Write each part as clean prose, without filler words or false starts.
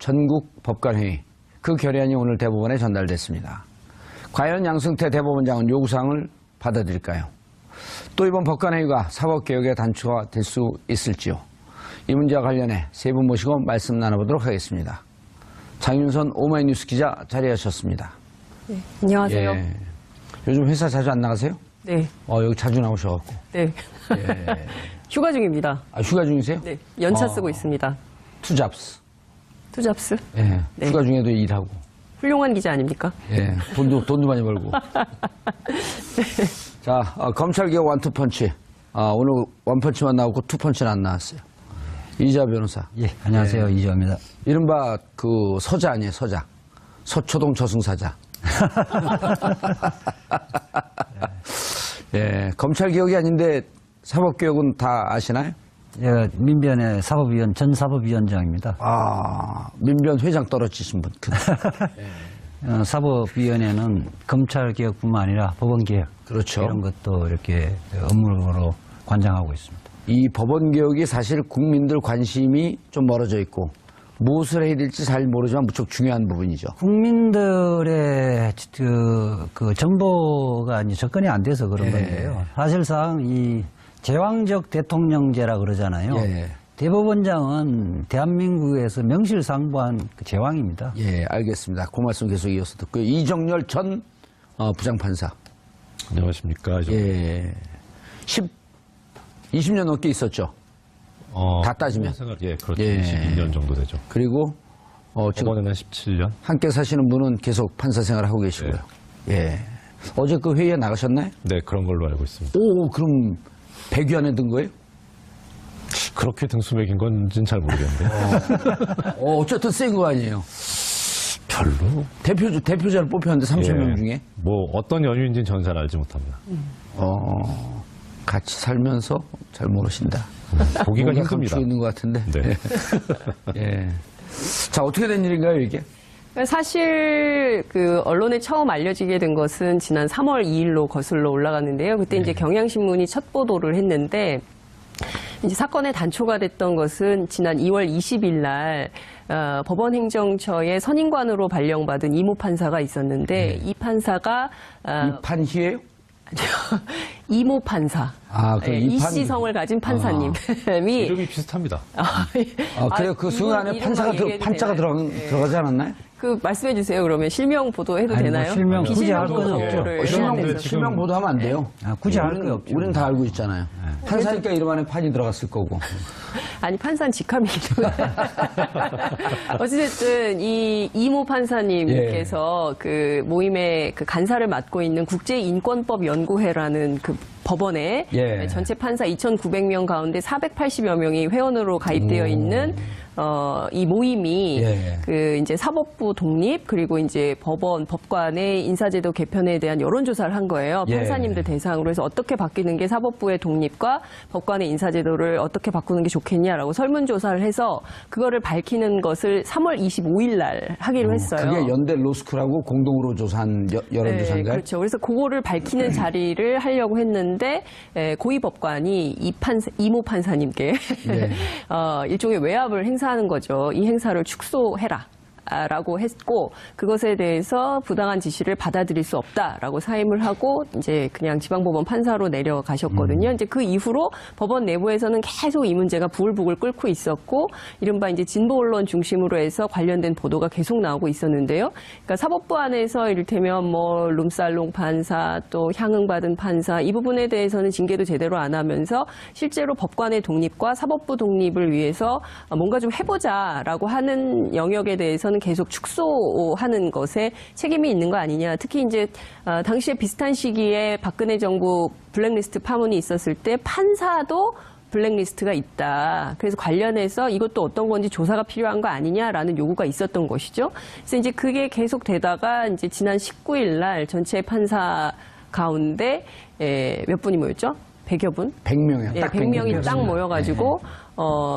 전국 법관회의 그 결의안이 오늘 대법원에 전달됐습니다. 과연 양승태 대법원장은 요구사항을 받아들일까요? 또 이번 법관회의가 사법개혁의 단초가 될 수 있을지요? 이 문제와 관련해 세 분 모시고 말씀 나눠보도록 하겠습니다. 장윤선 오마이뉴스 기자 자리하셨습니다. 네, 안녕하세요. 예. 요즘 회사 자주 안 나가세요? 네. 여기 자주 나오셔갖고. 네. 예. 휴가 중입니다. 휴가 중이세요? 네. 연차 쓰고 있습니다. 투잡스. 투잡스? 예. 네. 휴가 중에도 일하고. 훌륭한 기자 아닙니까? 예. 돈도 많이 벌고. 자, 검찰개혁 원투펀치. 오늘 원펀치만 나오고 투펀치는 안 나왔어요. 이재화 변호사. 예, 안녕하세요. 이재화입니다. 이른바 서자 아니에요, 서자. 서초동 저승사자. 예, 검찰개혁이 아닌데 사법개혁은 다 아시나요? 예, 민변의 사법위원, 전 사법위원장입니다. 민변 회장 떨어지신 분. 사법위원회는 검찰개혁뿐만 아니라 법원개혁. 그렇죠. 이런 것도 이렇게 업무로 관장하고 있습니다. 이 법원개혁이 사실 국민들 관심이 좀 멀어져 있고 무엇을 해야 될지 잘 모르지만 무척 중요한 부분이죠. 국민들의 그 정보가 이제 접근이 안 돼서 그런 건데요. 사실상 이 제왕적 대통령제라 그러잖아요. 예. 대법원장은 대한민국에서 명실상부한 그 제왕입니다. 예, 알겠습니다. 그 말씀 계속 이어서 듣고요. 이정열 전 부장판사. 안녕하십니까. 예. 20년 넘게 있었죠. 다 따지면. 예, 그렇죠. 예. 22년 정도 되죠. 그리고 지금 법원에는 17년. 함께 사시는 분은 계속 판사 생활을 하고 계시고요. 예. 어제 그 회의에 나가셨나요? 네, 그런 걸로 알고 있습니다. 오, 그럼 100위 안에 든 거예요? 그렇게 등수 매긴 건지는 잘 모르겠는데. 어쨌든 센 거 아니에요. 별로. 대표자를 뽑혔는데 30명 중에. 뭐 어떤 연유인지는 전 잘 알지 못합니다. 같이 살면서 잘 모르신다. 보기가 뭔가 힘듭니다. 감추고 있는 것 같은데. 네. 예. 자, 어떻게 된 일인가요, 이게? 사실 언론에 처음 알려지게 된 것은 지난 3월 2일로 거슬러 올라갔는데요. 그때 이제 경향신문이 첫 보도를 했는데 이제 사건의 단초가 됐던 것은 지난 2월 20일 날 법원행정처의 선임관으로 발령받은 이모 판사가 있었는데 이 판사가 이판희예요? 이모 판사. 이씨성을 가진 판사님이 이름이 비슷합니다. 그래요? 그 승 안에 판자가 들어가지 않았나요? 말씀해 주세요. 그러면 실명 보도해도 되나요? 실명 굳이 비실명 할 건 없죠. 실명 보도하면 안 돼요. 굳이 할 거 없죠. 우리는 다 알고 있잖아요. 판사니까 이름 안에 판이 들어갔을 거고. 아니, 판사는 직함이기 때문에. 어찌됐든, 이 이모 판사님께서 그 모임의 그 간사를 맡고 있는 국제인권법연구회라는 그 법원에 전체 판사 2,900명 가운데 480여 명이 회원으로 가입되어 있는 이 모임이 이제 사법부 독립 그리고 이제 법관의 인사제도 개편에 대한 여론조사를 한 거예요. 판사님들 대상으로 해서 어떻게 바뀌는 게 사법부의 독립과 법관의 인사제도를 어떻게 바꾸는 게 좋겠냐라고 설문조사를 해서 그거를 밝히는 것을 3월 25일 날 하기로 했어요. 그게 연대 로스쿨하고 공동으로 조사한 여론조사인가요? 네, 그렇죠. 그래서 그거를 밝히는 자리를 하려고 했는데 고위법관이 이모 판사님께 일종의 외압을 행사하는 거죠. 이 행사를 축소해라. 라고 했고 그것에 대해서 부당한 지시를 받아들일 수 없다라고 사임을 하고 이제 그냥 지방법원 판사로 내려가셨거든요. 이제 그 이후로 법원 내부에서는 계속 이 문제가 부글부글 끓고 있었고 이른바 이제 진보 언론 중심으로 해서 관련된 보도가 계속 나오고 있었는데요. 그러니까 사법부 안에서 이를테면 뭐 룸살롱 판사 또 향응받은 판사 이 부분에 대해서는 징계도 제대로 안 하면서 실제로 법관의 독립과 사법부 독립을 위해서 뭔가 좀 해보자라고 하는 영역에 대해서는 계속 축소하는 것에 책임이 있는 거 아니냐. 특히 이제 당시에 비슷한 시기에 박근혜 정부 블랙리스트 파문이 있었을 때 판사도 블랙리스트가 있다. 그래서 관련해서 이것도 어떤 건지 조사가 필요한 거 아니냐라는 요구가 있었던 것이죠. 그래서 이제 그게 계속 되다가 이제 지난 19일 날 전체 판사 가운데 몇 분이 모였죠? 100여 분? 100명이요. 예, 100명이 딱 모여가지고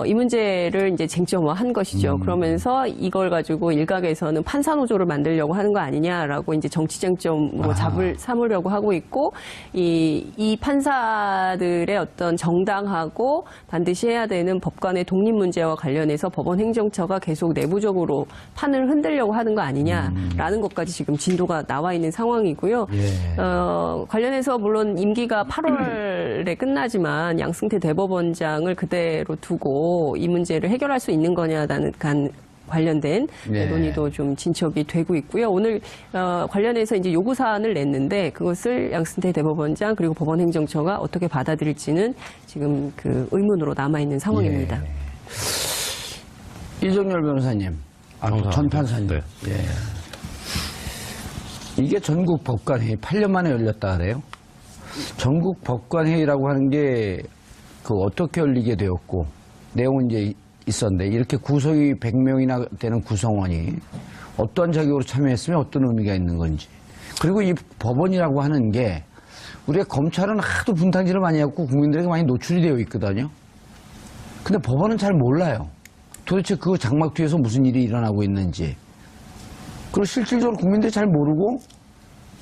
이 문제를 이제 쟁점화한 것이죠. 그러면서 이걸 가지고 일각에서는 판사 노조를 만들려고 하는 거 아니냐라고 이제 정치 쟁점으로 삼으려고 하고 있고, 이 판사들의 어떤 정당하고 반드시 해야 되는 법관의 독립 문제와 관련해서 법원 행정처가 계속 내부적으로 판을 흔들려고 하는 거 아니냐라는 것까지 지금 진도가 나와 있는 상황이고요. 관련해서 물론 임기가 8월에 끝나지만 양승태 대법원장을 그대로 두고 이 문제를 해결할 수 있는 거냐라는 관련된 논의도 좀 진척이 되고 있고요. 오늘 관련해서 이제 요구 사안을 냈는데 그것을 양승태 대법원장 그리고 법원행정처가 어떻게 받아들일지는 지금 그 의문으로 남아 있는 상황입니다. 이정열 변호사님, 전 판사님. 네. 이게 전국 법관회의 8년 만에 열렸다 그래요? 전국 법관회의라고 하는 게 그 어떻게 열리게 되었고 내용은 이제 있었는데 이렇게 구성이 100명이나 되는 구성원이 어떠한 자격으로 참여했으면 어떤 의미가 있는 건지, 그리고 이 법원이라고 하는 게 우리가 검찰은 하도 분탕질을 많이 하고 국민들에게 많이 노출이 되어 있거든요. 근데 법원은 잘 몰라요. 도대체 그 장막 뒤에서 무슨 일이 일어나고 있는지. 그리고 실질적으로 국민들이 잘 모르고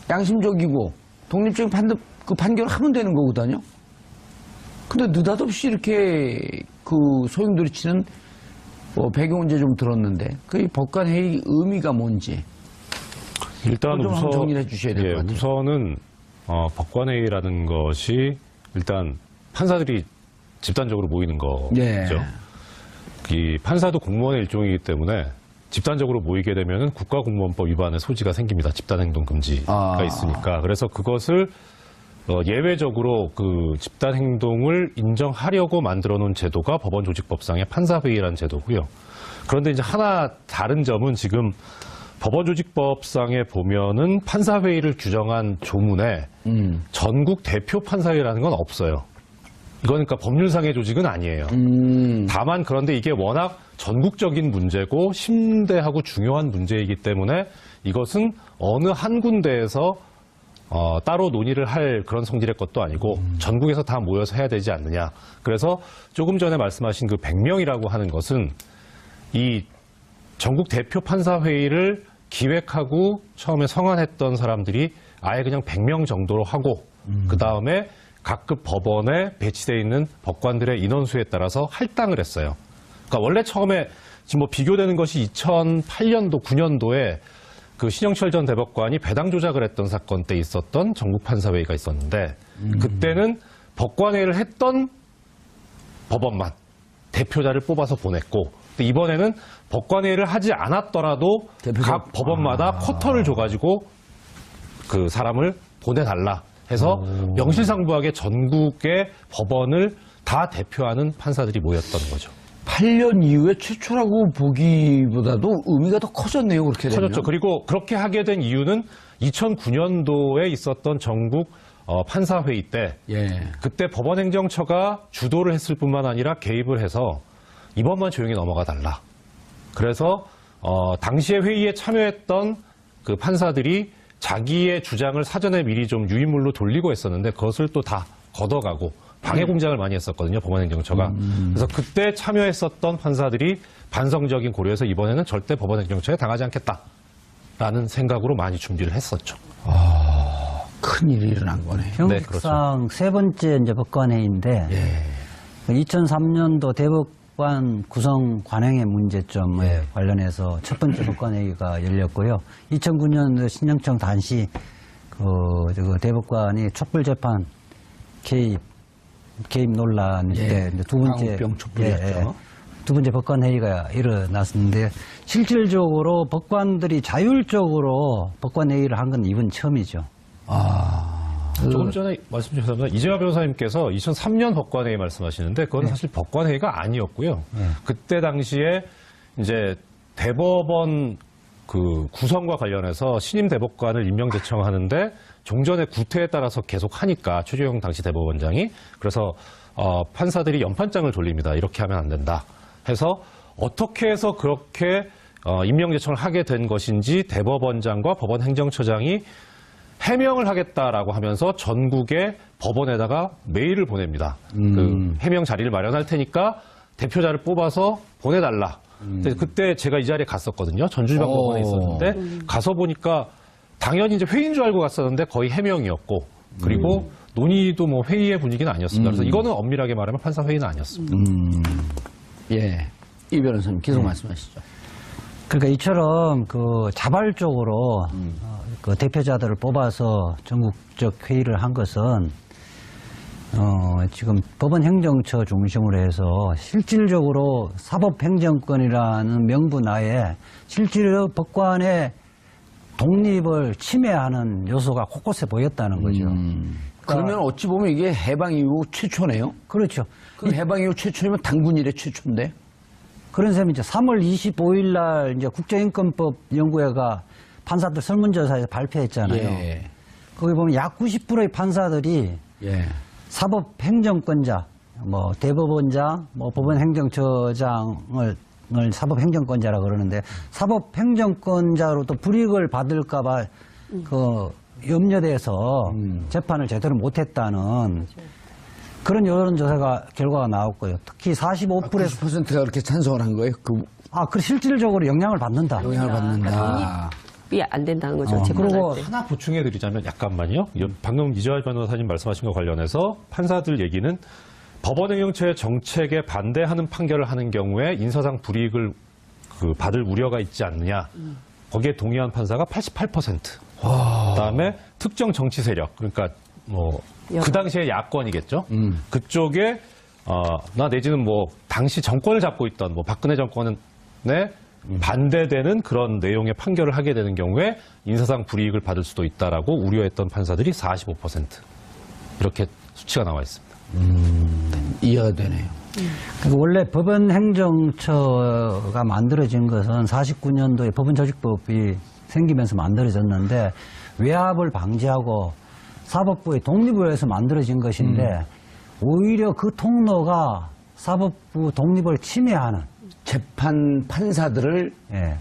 양심적이고 독립적인 판결을 하면 되는 거거든요. 근데 느닷없이 이렇게 그 소용돌이 치는 배경은 이제 좀 들었는데 그 법관회의 의미가 뭔지 일단 좀 한번 정리해 주셔야 될 것 같아요. 우선은 법관회의라는 것이 일단 판사들이 집단적으로 모이는 거죠. 이 판사도 공무원의 일종이기 때문에 집단적으로 모이게 되면은 국가공무원법 위반의 소지가 생깁니다. 집단행동 금지가 있으니까. 그래서 그것을 예외적으로 그 집단행동을 인정하려고 만들어 놓은 제도가 법원조직법상의 판사회의라는 제도고요. 그런데 이제 하나 다른 점은 지금 법원조직법상에 보면은 판사회의를 규정한 조문에 전국 대표 판사회의라는 건 없어요. 이건 그러니까 법률상의 조직은 아니에요. 다만 그런데 이게 워낙 전국적인 문제고 심대하고 중요한 문제이기 때문에 이것은 어느 한 군데에서 따로 논의를 할 그런 성질의 것도 아니고 전국에서 다 모여서 해야 되지 않느냐. 그래서 조금 전에 말씀하신 그 100명이라고 하는 것은 이 전국 대표 판사회의를 기획하고 처음에 성안했던 사람들이 아예 그냥 100명 정도로 하고 그다음에 각급 법원에 배치되어 있는 법관들의 인원수에 따라서 할당을 했어요. 그러니까 원래 처음에 지금 뭐 비교되는 것이 2008년도, 9년도에 그 신영철 전 대법관이 배당 조작을 했던 사건 때 있었던 전국판사회의가 있었는데 그때는 법관회의를 했던 법원만 대표자를 뽑아서 보냈고 이번에는 법관회의를 하지 않았더라도 각 법원마다 쿼터를 줘가지고 그 사람을 보내달라 해서 명실상부하게 전국의 법원을 다 대표하는 판사들이 모였던 거죠. 8년 이후에 최초라고 보기보다도 의미가 더 커졌네요. 그렇게 되면. 커졌죠. 그리고 그렇게 하게 된 이유는 2009년도에 있었던 전국 판사회의 때 그때 법원행정처가 주도를 했을 뿐만 아니라 개입을 해서 이번만 조용히 넘어가 달라. 그래서 당시에 회의에 참여했던 그 판사들이 자기의 주장을 사전에 미리 좀 유인물로 돌리고 했었는데 그것을 또 다 걷어가고 방해 공작을 많이 했었거든요. 법원행정처가. 그래서 그때 참여했었던 판사들이 반성적인 고려에서 이번에는 절대 법원행정처에 당하지 않겠다라는 생각으로 많이 준비를 했었죠. 큰 일이 일어난 거네요. 형식상 세 번째 이제 법관회의인데 2003년도 대법관 구성 관행의 문제점에 관련해서 첫 번째 법관회의가 열렸고요. 2009년 신영청 단시 그 대법관이 촛불재판 개입 논란 때 두 번째 두 번째 법관 회의가 일어났는데 실질적으로 법관들이 자율적으로 법관 회의를 한 건 이번 처음이죠. 조금 전에 말씀주셨습니다. 이재화 변호사님께서 2003년 법관회의 말씀하시는데 그건 사실 법관회의가 아니었고요. 그때 당시에 이제 대법원 그 구성과 관련해서 신임 대법관을 임명 제청하는데 종전의 구태에 따라서 계속 하니까 최재형 당시 대법원장이 그래서 판사들이 연판장을 돌립니다. 이렇게 하면 안 된다 해서 어떻게 해서 그렇게 임명 제청을 하게 된 것인지 대법원장과 법원행정처장이 해명을 하겠다라고 하면서 전국의 법원에다가 메일을 보냅니다. 그 해명 자리를 마련할 테니까 대표자를 뽑아서 보내달라. 근데 그때 제가 이 자리에 갔었거든요. 전주지방법원에 있었는데 가서 보니까 당연히 이제 회의인 줄 알고 갔었는데 거의 해명이었고 그리고 논의도 뭐 회의의 분위기는 아니었습니다. 그래서 이거는 엄밀하게 말하면 판사 회의는 아니었습니다. 예. 이 변호사님 계속 말씀하시죠. 그러니까 이처럼 그 자발적으로 그 대표자들을 뽑아서 전국적 회의를 한 것은 지금 법원 행정처 중심으로 해서 실질적으로 사법행정권이라는 명분 하에 실질로 법관의 독립을 침해하는 요소가 곳곳에 보였다는 거죠. 그러면 어찌 보면 이게 해방 이후 최초네요? 그렇죠. 그 해방 이후 최초이면 당군 이래 최초인데? 그런 셈이죠. 3월 25일 날 이제 국제인권법 연구회가 판사들 설문조사에서 발표했잖아요. 예. 거기 보면 약 90%의 판사들이 예. 사법행정권자, 뭐 대법원장, 뭐 법원행정처장을 사법행정권자라 그러는데 사법행정권자로 또 불이익을 받을까봐 그 염려돼서 재판을 제대로 못했다는 그런 여론조사가 결과가 나왔고요. 특히 45%에서 90%가 그렇게 찬성을 한 거예요? 그 실질적으로 영향을 받는다. 영향을 받는다. 독립이 안 된다는 거죠. 그리고 재판할 때. 하나 보충해드리자면 약간만요. 방금 이재화 변호사님 말씀하신 것 관련해서 판사들 얘기는 법원행정처의 정책에 반대하는 판결을 하는 경우에 인사상 불이익을 받을 우려가 있지 않느냐. 거기에 동의한 판사가 88%. 그다음에 특정 정치 세력, 그러니까 뭐 그 당시에 야권이겠죠. 그쪽에 나 내지는 뭐 당시 정권을 잡고 있던 뭐 박근혜 정권에 반대되는 그런 내용의 판결을 하게 되는 경우에 인사상 불이익을 받을 수도 있다라고 우려했던 판사들이 45% 이렇게 수치가 나와 있습니다. 이해가 되네요. 원래 법원행정처가 만들어진 것은 49년도에 법원조직법이 생기면서 만들어졌는데 외압을 방지하고 사법부의 독립을 위해서 만들어진 것인데 오히려 그 통로가 사법부 독립을 침해하는 재판 판사들을 예.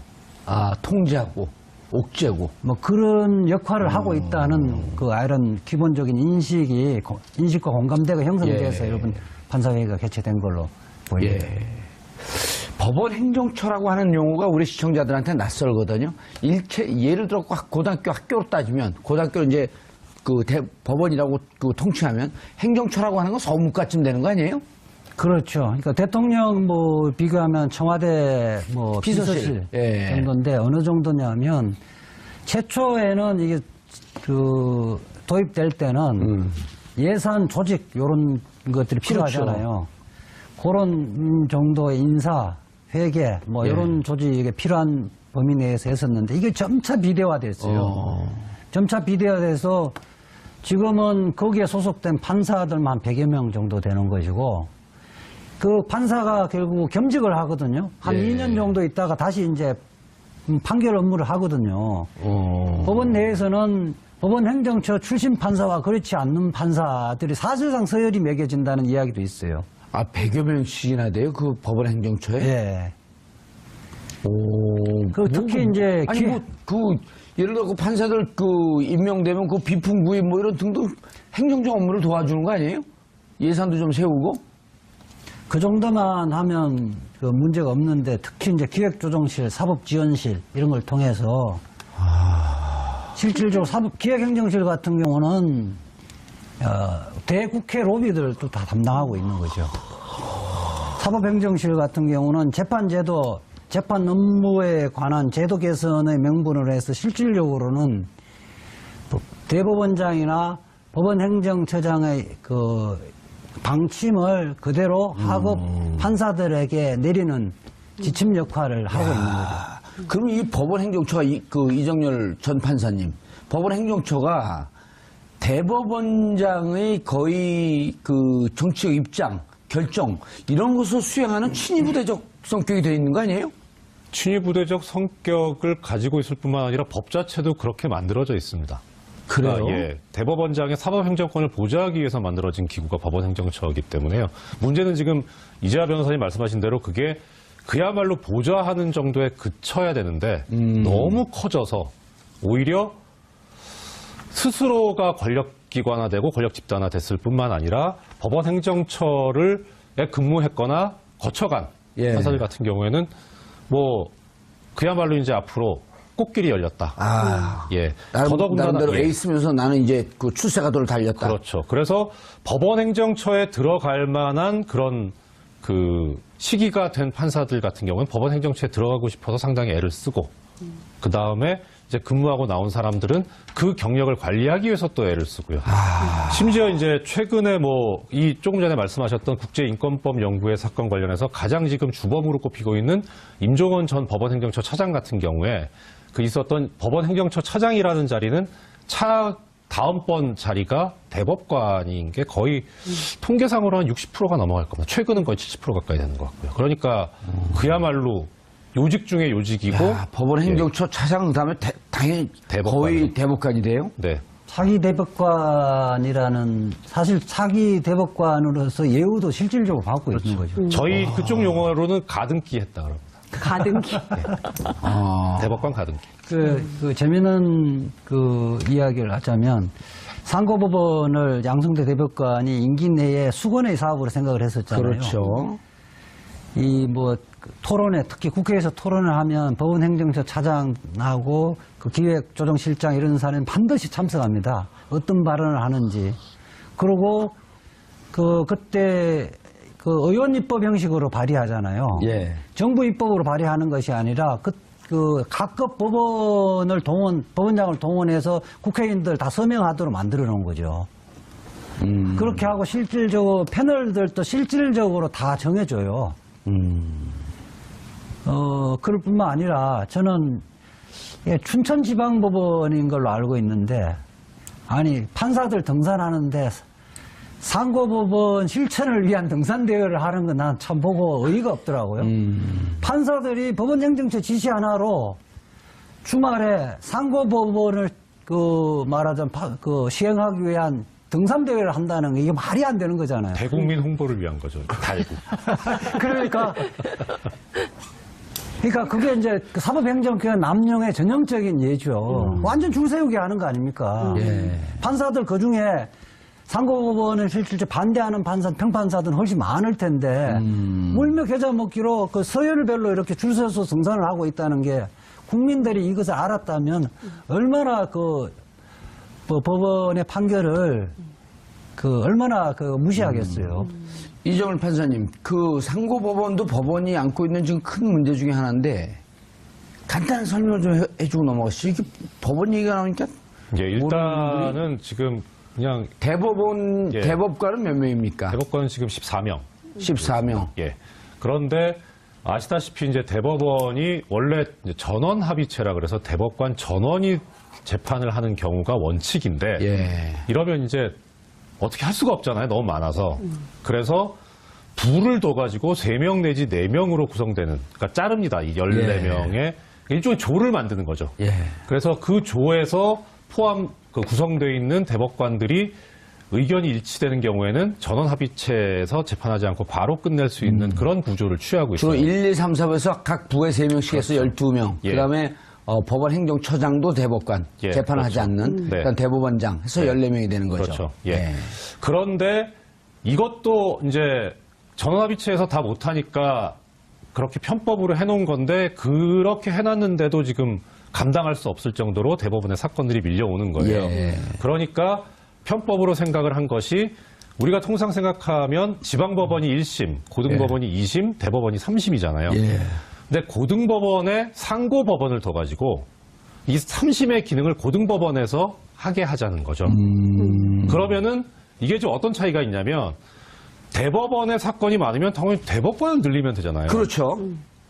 통제하고 옥죄고 뭐 그런 역할을 하고 있다는 그 이런 기본적인 인식과 공감대가 형성돼서 예. 여러분 판사회의가 개최된 걸로 보입니다. 예. 법원 행정처라고 하는 용어가 우리 시청자들한테 낯설거든요. 예를 들어 고등학교 학교로 따지면 고등학교 이제 법원이라고 통칭하면 행정처라고 하는 건 서무과쯤 되는 거 아니에요? 그렇죠. 그러니까 대통령 뭐 비교하면 청와대 뭐 비서실 예. 정도인데 어느 정도냐면 최초에는 이게 도입될 때는 예산 조직 이런 것들이 필요하잖아요. 그런 정도의 인사, 회계 뭐 이런 조직이 필요한 범위 내에서 했었는데 이게 점차 비대화됐어요. 점차 비대화돼서 지금은 거기에 소속된 판사들만 100여 명 정도 되는 것이고 그 판사가 결국 겸직을 하거든요. 한 2년 정도 있다가 다시 이제 판결 업무를 하거든요. 법원 내에서는 법원 행정처 출신 판사와 그렇지 않는 판사들이 사실상 서열이 매겨진다는 이야기도 있어요. 100여 명씩이나 돼요? 그 법원 행정처에? 예. 특히 이제 예를 들어 판사들 임명되면 비품 구입 뭐 이런 등도 행정적 업무를 도와주는 거 아니에요? 예산도 좀 세우고? 그 정도만 하면 문제가 없는데 특히 이제 기획조정실, 사법지원실 이런 걸 통해서 실질적으로 기획행정실 같은 경우는 대국회 로비들도 다 담당하고 있는 거죠. 사법행정실 같은 경우는 재판제도, 재판 업무에 관한 제도 개선의 명분으로 해서 실질적으로는 대법원장이나 법원행정처장의 방침을 그대로 하고 판사들에게 내리는 지침 역할을 하고 있는 거죠. 그럼 이 법원 행정처가 이정열 전 판사님, 법원 행정처가 대법원장의 거의 정치적 입장, 결정 이런 것을 수행하는 친위부대적 성격이 되어 있는 거 아니에요? 친위부대적 성격을 가지고 있을 뿐만 아니라 법 자체도 그렇게 만들어져 있습니다. 그래요? 대법원장의 사법행정권을 보좌하기 위해서 만들어진 기구가 법원행정처이기 때문에요. 문제는 지금 이재화 변호사님 말씀하신 대로 그게 그야말로 보좌하는 정도에 그쳐야 되는데 너무 커져서 오히려 스스로가 권력기관화되고 권력집단화됐을 뿐만 아니라 법원행정처에 근무했거나 거쳐간 예. 판사들 같은 경우에는 뭐 그야말로 이제 앞으로 꽃길이 열렸다. 예. 나름대로 예. 에이스면서 나는 이제 그 출세가도를 달렸다. 그렇죠. 그래서 법원행정처에 들어갈 만한 그런 그 시기가 된 판사들 같은 경우는 법원행정처에 들어가고 싶어서 상당히 애를 쓰고 그 다음에 이제 근무하고 나온 사람들은 그 경력을 관리하기 위해서 또 애를 쓰고요. 심지어 이제 최근에 뭐 이 조금 전에 말씀하셨던 국제인권법 연구회 사건 관련해서 가장 지금 주범으로 꼽히고 있는 임종원 전 법원행정처 차장 같은 경우에 그 있었던 법원행정처 차장이라는 자리는 다음번 자리가 대법관인 게 거의 통계상으로 한 60%가 넘어갈 겁니다. 최근은 거의 70% 가까이 되는 것 같고요. 그러니까 그야말로 요직 중에 요직이고 야, 법원 행정처 차장 그다음에 당연히 대법관. 거의 대법관이 돼요. 네. 차기 대법관이라는 사실 차기 대법관으로서 예우도 실질적으로 받고 있는 거죠. 저희 그쪽 용어로는 가등기 했다 그럽니다. 가등기. 대법관 가등기. 그 재미있는 그 이야기를 하자면 상고법원을 양승태 대법관이 임기 내에 수건의 사업으로 생각을 했었잖아요. 그렇죠. 이 뭐 토론회 특히 국회에서 토론을 하면 법원행정처 차장하고 그 기획조정실장 이런 사람은 반드시 참석합니다. 어떤 발언을 하는지. 그리고 그때 그 의원 입법 형식으로 발의하잖아요. 예. 정부 입법으로 발의하는 것이 아니라 각급 법원장을 동원해서 국회의원들 다 서명하도록 만들어 놓은 거죠. 그렇게 하고 실질적으로 패널들도 실질적으로 다 정해줘요. 그럴 뿐만 아니라 저는 춘천지방법원인 걸로 알고 있는데 아니 판사들 등산하는데 상고법원 실천을 위한 등산대회를 하는 건 난 참 보고 어이가 없더라고요. 판사들이 법원행정처 지시 하나로 주말에 상고법원을 말하자면 시행하기 위한 등산대회를 한다는 게 이게 말이 안 되는 거잖아요. 대국민 홍보를 위한 거죠. 달고. 그러니까 그게 이제 사법행정처의 남용의 전형적인 예죠. 완전 줄 세우게 하는 거 아닙니까? 판사들 그 중에 상고법원을 실질적으로 반대하는 평판사들은 훨씬 많을 텐데 물며 겨자 먹기로 그 서열별로 이렇게 줄 서서 등산을 하고 있다는 게 국민들이 이것을 알았다면 얼마나 법원의 판결을 얼마나 무시하겠어요. 이정을 판사님, 그 상고법원도 법원이 안고 있는 지금 큰 문제 중에 하나인데 간단한 설명을 좀 해주고 넘어가시죠. 이게 법원 얘기가 나오니까 예, 일단은 지금 그냥 대법관은 몇 명입니까? 대법관은 지금 14명. 14명. 예. 그런데 아시다시피 이제 대법원이 원래 이제 전원 합의체라 그래서 대법관 전원이 재판을 하는 경우가 원칙인데 이러면 이제 어떻게 할 수가 없잖아요. 너무 많아서. 그래서 부를 둬가지고 3명 내지 4명으로 구성되는, 그러니까 자릅니다. 이 14명의 일종의 조를 만드는 거죠. 그래서 그 조에서 구성되어 있는 대법관들이 의견이 일치되는 경우에는 전원 합의체에서 재판하지 않고 바로 끝낼 수 있는 그런 구조를 취하고 있어요. 주로 1, 2, 3, 4부에서 각 부에 3명씩 해서 12명. 예. 그다음에 법원 행정처장도 대법관, 재판을 하지 않는 그러니까 대법원장 해서 14명이 되는 거죠. 그렇죠. 예. 그런데 이것도 이제 전원합의체에서 다 못하니까 그렇게 편법으로 해놓은 건데 그렇게 해놨는데도 지금 감당할 수 없을 정도로 대법원의 사건들이 밀려오는 거예요. 그러니까 편법으로 생각을 한 것이 우리가 통상 생각하면 지방법원이 1심, 고등법원이 2심, 대법원이 3심이잖아요. 근데 고등법원에 상고법원을 둬가지고 이 3심의 기능을 고등법원에서 하게 하자는 거죠. 그러면은 이게 좀 어떤 차이가 있냐면 대법원의 사건이 많으면 당연히 대법관을 늘리면 되잖아요. 그렇죠.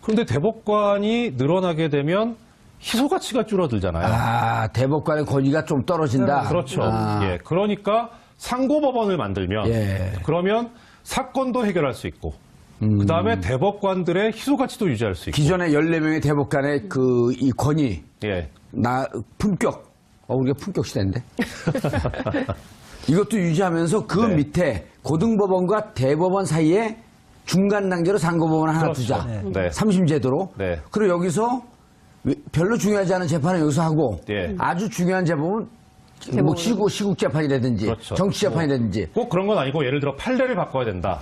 그런데 대법관이 늘어나게 되면 희소 가치가 줄어들잖아요. 대법관의 권위가 좀 떨어진다. 그렇죠. 예. 그러니까 상고법원을 만들면 그러면 사건도 해결할 수 있고 그다음에 대법관들의 희소 가치도 유지할 수 있고. 기존의 14명의 대법관의 이 권위, 품격, 우리가 품격 시대인데. 이것도 유지하면서 그 밑에 고등법원과 대법원 사이에 중간 단계로 상고법원 하나 두자. 3심 제도로. 그리고 여기서 별로 중요하지 않은 재판은 여기서 하고 아주 중요한 재판은 뭐 시국 재판이라든지 그렇죠. 정치 재판이라든지 꼭 그런 건 아니고 예를 들어 판례를 바꿔야 된다.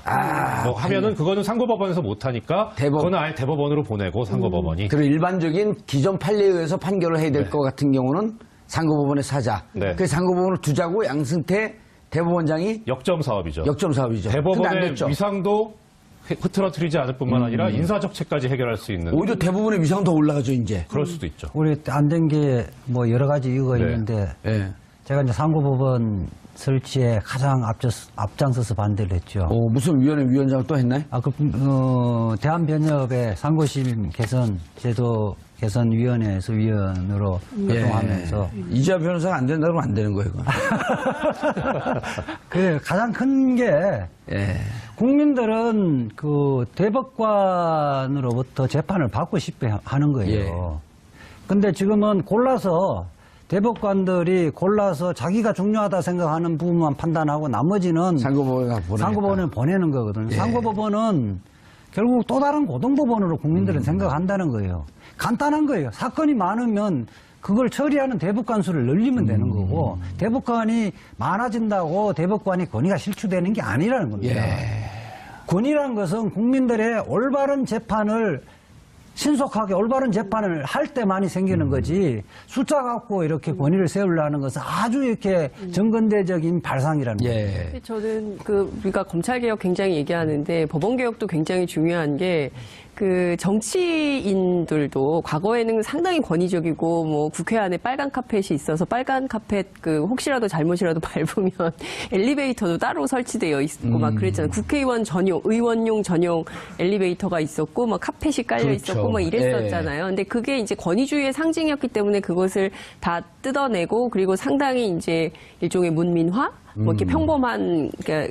뭐 하면은 그거는 상고법원에서 못 하니까 그거는 아예 대법원으로 보내고 상고법원이. 그리고 일반적인 기존 판례에 의해서 판결을 해야 될 것 같은 경우는 상고법원에서 하자. 네. 그 상고법원을 두자고 양승태 대법원장이 역점 사업이죠. 역점 사업이죠. 근데 안 대법원의 됐죠. 위상도 흐트러뜨리지 않을 뿐만 아니라 인사적체까지 해결할 수 있는. 오히려 대법원의 위상 더 올라가죠 이제. 그럴 수도 있죠. 우리 안 된 게 뭐 여러 가지 이유가 네. 있는데 예. 제가 이제 상고법원 설치에 가장 앞장서서 반대를 했죠. 무슨 위원회 위원장을 또 했나요? 대한변협의 상고심 개선 제도 개선위원회에서 위원으로 활동하면서 이재화 변호사가 안 된다 그러면 안 되는 거예요. 그건. 그 가장 큰 게 예. 국민들은 그 대법관으로부터 재판을 받고 싶어 하는 거예요. 예. 근데 지금은 대법관들이 골라서 자기가 중요하다 생각하는 부분만 판단하고 나머지는 상고법원에 보내는 거거든요. 예. 상고법원은 결국 또 다른 고등법원으로 국민들은 생각한다는 거예요. 간단한 거예요. 사건이 많으면 그걸 처리하는 대법관 수를 늘리면 되는 거고 대법관이 많아진다고 대법관이 권위가 실추되는 게 아니라는 겁니다. 권위라는 것은 국민들의 올바른 재판을 신속하게 올바른 재판을 할 때만이 생기는 거지 숫자 갖고 이렇게 권위를 세우려는 것은 아주 이렇게 정근대적인 발상이라는 거예요. 저는 우리가 검찰개혁 굉장히 얘기하는데 법원개혁도 굉장히 중요한 게 정치인들도 과거에는 상당히 권위적이고 뭐 국회 안에 빨간 카펫이 있어서 빨간 카펫 혹시라도 잘못이라도 밟으면 엘리베이터도 따로 설치되어 있고 막 그랬잖아요. 국회의원 전용, 의원용 전용 엘리베이터가 있었고 막 카펫이 깔려 있었고 막 이랬었잖아요. 근데 그게 이제 권위주의의 상징이었기 때문에 그것을 다 뜯어내고 그리고 상당히 이제 일종의 문민화? 뭐 이렇게 평범한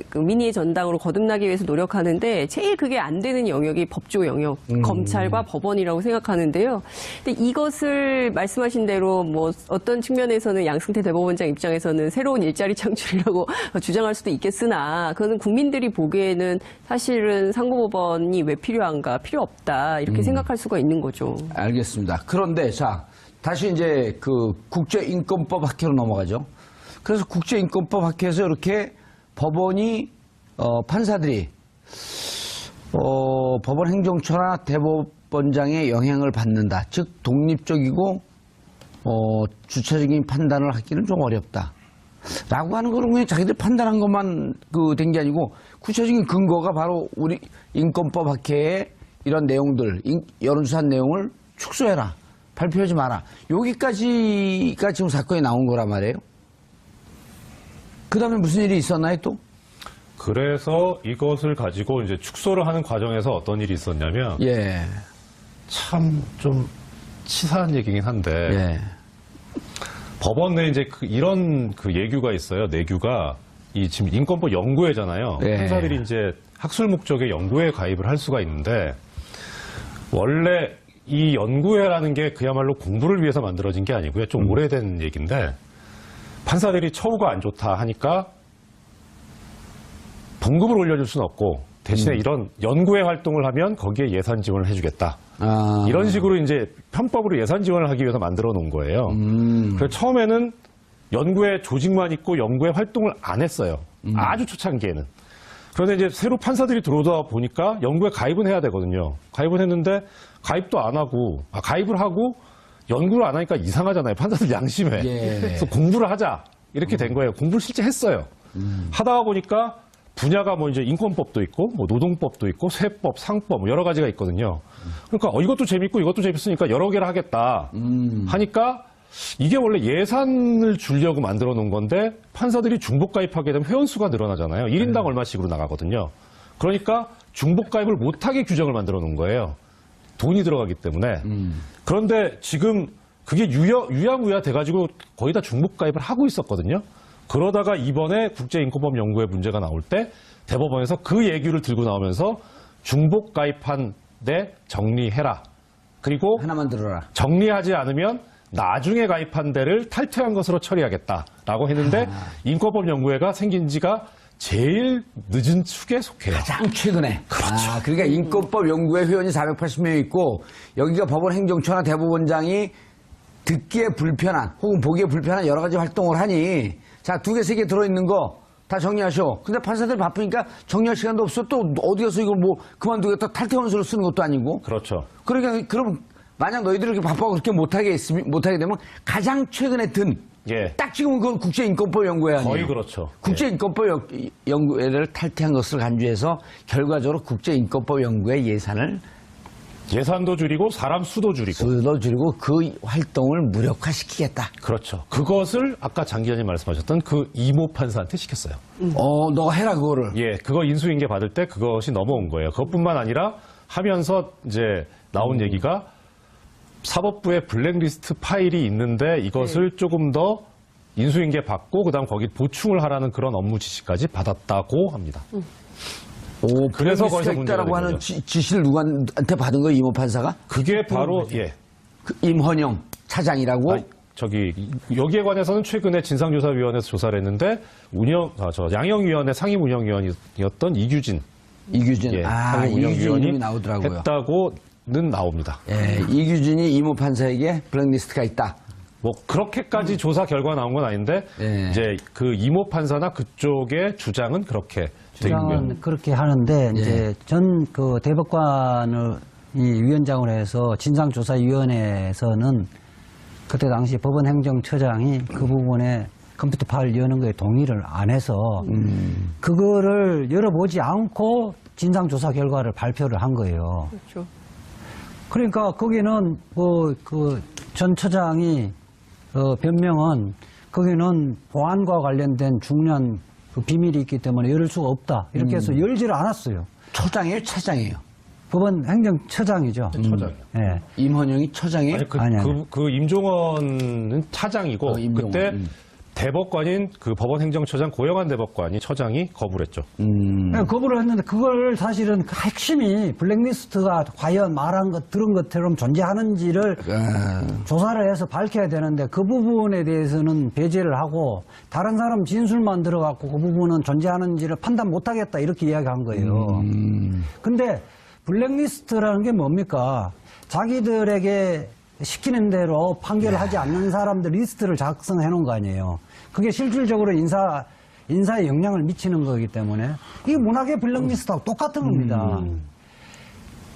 그 민의의 전당으로 거듭나기 위해서 노력하는데 제일 그게 안 되는 영역이 법조 영역, 검찰과 법원이라고 생각하는데요. 근데 이것을 말씀하신 대로 뭐 어떤 측면에서는 양승태 대법원장 입장에서는 새로운 일자리 창출이라고 주장할 수도 있겠으나 그거는 국민들이 보기에는 사실은 상고법원이 왜 필요한가, 필요 없다 이렇게 생각할 수가 있는 거죠. 알겠습니다. 그런데 자 다시 이제 국제인권법 학회로 넘어가죠. 그래서 국제인권법 학회에서 이렇게 법원이 판사들이 법원 행정처나 대법원장의 영향을 받는다. 즉 독립적이고 주체적인 판단을 하기는 좀 어렵다. 라고 하는 거는 그냥 자기들 판단한 것만 된 게 아니고 구체적인 근거가 바로 우리 인권법 학회의 이런 내용들, 여론조사한 내용을 축소해라. 발표하지 마라. 여기까지가 지금 사건이 나온 거란 말이에요. 그 다음에 무슨 일이 있었나요, 또? 그래서 이것을 가지고 이제 축소를 하는 과정에서 어떤 일이 있었냐면, 참 좀 치사한 얘기긴 한데, 법원 내에 이제 이런 예규가 있어요. 내규가 지금 인권법 연구회잖아요. 판사들이 이제 학술 목적의 연구회에 가입을 할 수가 있는데, 원래 이 연구회라는 게 그야말로 공부를 위해서 만들어진 게 아니고요. 좀 오래된 얘기인데, 판사들이 처우가 안 좋다 하니까 봉급을 올려줄 수는 없고 대신에 이런 연구회 활동을 하면 거기에 예산 지원을 해주겠다. 이런 식으로 이제 편법으로 예산 지원을 하기 위해서 만들어 놓은 거예요. 그래서 처음에는 연구회 조직만 있고 연구회 활동을 안 했어요. 아주 초창기에는. 그런데 이제 새로 판사들이 들어오다 보니까 연구회 가입은 해야 되거든요. 가입은 했는데 가입도 안 하고, 가입을 하고 연구를 안 하니까 이상하잖아요. 판사들 양심에. 그래서 공부를 하자. 이렇게 된 거예요. 공부를 실제 했어요. 하다가 보니까 분야가 뭐 이제 인권법도 있고, 뭐 노동법도 있고, 세법, 상법, 뭐 여러 가지가 있거든요. 그러니까 이것도 재밌고 이것도 재밌으니까 여러 개를 하겠다. 하니까 이게 원래 예산을 주려고 만들어 놓은 건데 판사들이 중복 가입하게 되면 회원수가 늘어나잖아요. 1인당 얼마씩으로 나가거든요. 그러니까 중복 가입을 못하게 규정을 만들어 놓은 거예요. 돈이 들어가기 때문에. 그런데 지금 그게 유야무야 돼가지고 거의 다 중복 가입을 하고 있었거든요. 그러다가 이번에 국제인권법 연구회 문제가 나올 때 대법원에서 그 얘기를 들고 나오면서 중복 가입한 데 정리해라. 그리고 하나만 들어라. 정리하지 않으면 나중에 가입한 데를 탈퇴한 것으로 처리하겠다라고 했는데 인권법 연구회가 생긴 지가 제일 늦은 축에 속해요. 가장 최근에. 그렇죠. 그러니까 인권법 연구회 회원이 480명 있고 여기가 법원 행정처나 대법원장이 듣기에 불편한 혹은 보기에 불편한 여러 가지 활동을 하니 자, 2개, 3개 들어있는 거 다 정리하셔. 근데 판사들이 바쁘니까 정리할 시간도 없어. 또 어디 가서 이걸 뭐 그만두겠다 탈퇴원서를 쓰는 것도 아니고. 그렇죠. 그러니까 그럼 만약 너희들이 이렇게 바빠서 그렇게 못하게 되면 가장 최근에 든 예. 딱 지금은 그건 국제인권법 연구회 아니에요. 거의 그렇죠. 국제인권법 연구회를 탈퇴한 것을 간주해서 결과적으로 국제인권법 연구회 예산도 줄이고 사람 수도 줄이고. 줄이고 그 활동을 무력화시키겠다. 그렇죠. 그것을 아까 장 기자님 말씀하셨던 그 이모 판사한테 시켰어요. 너가 해라 그거를. 예, 그거 인수인계 받을 때 그것이 넘어온 거예요. 그것뿐만 아니라 하면서 이제 나온 얘기가 사법부에 블랙리스트 파일이 있는데 이것을 조금 더 인수인계 받고 그다음 거기 보충을 하라는 그런 업무 지시까지 받았다고 합니다. 그래서 거기서 문제가 있다라고 된 하는 거죠. 지시를 누구한테 받은 거예요, 이모 판사가? 그게 바로 그 임헌영 차장이라고. 여기에 관해서는 최근에 진상조사위원회에서 조사를 했는데 양형위원회 상임운영위원이었던 이규진 상임운영위원이 이규진이 나오더라고요. 했다고는 나옵니다. 예, 이규진이 이모 판사에게 블랙리스트가 있다. 뭐 그렇게까지 조사 결과 나온 건 아닌데 예. 이제 그 이모 판사나 그쪽의 주장은 그렇게 돼 있고요. 주장은 그렇게 하는데 이제 전 그 대법관을 이 위원장으로 해서 진상조사위원회에서는 그때 당시 법원행정처장이 그 부분에 컴퓨터 파일 여는 거에 동의를 안 해서 그거를 열어보지 않고 진상조사 결과를 발표를 한 거예요. 그렇죠. 그러니까 거기는 그 전 처장이 변명은 거기는 보안과 관련된 중요한 그 비밀이 있기 때문에 열을 수가 없다. 이렇게 해서 열지를 않았어요. 처장이에요, 차장이에요? 법원 행정처장이죠. 처장이요. 예. 임헌영이 처장이에요? 아니. 그 임종원은 차장이고 임종원. 그때 대법관인 그 법원행정처장 고영한 대법관이 처장이 거부를 했죠. 예, 거부를 했는데 그걸 사실은 그 핵심이 블랙리스트가 과연 말한 것 들은 것처럼 존재하는지를 조사를 해서 밝혀야 되는데 그 부분에 대해서는 배제를 하고 다른 사람 진술만 들어갖고 그 부분은 존재하는지를 판단 못하겠다 이렇게 이야기한 거예요. 근데 블랙리스트라는 게 뭡니까? 자기들에게 시키는 대로 판결을 하지 않는 사람들 리스트를 작성해 놓은 거 아니에요. 그게 실질적으로 인사에 영향을 미치는 거기 때문에 이게 문학의 블랙리스트하고 똑같은 겁니다.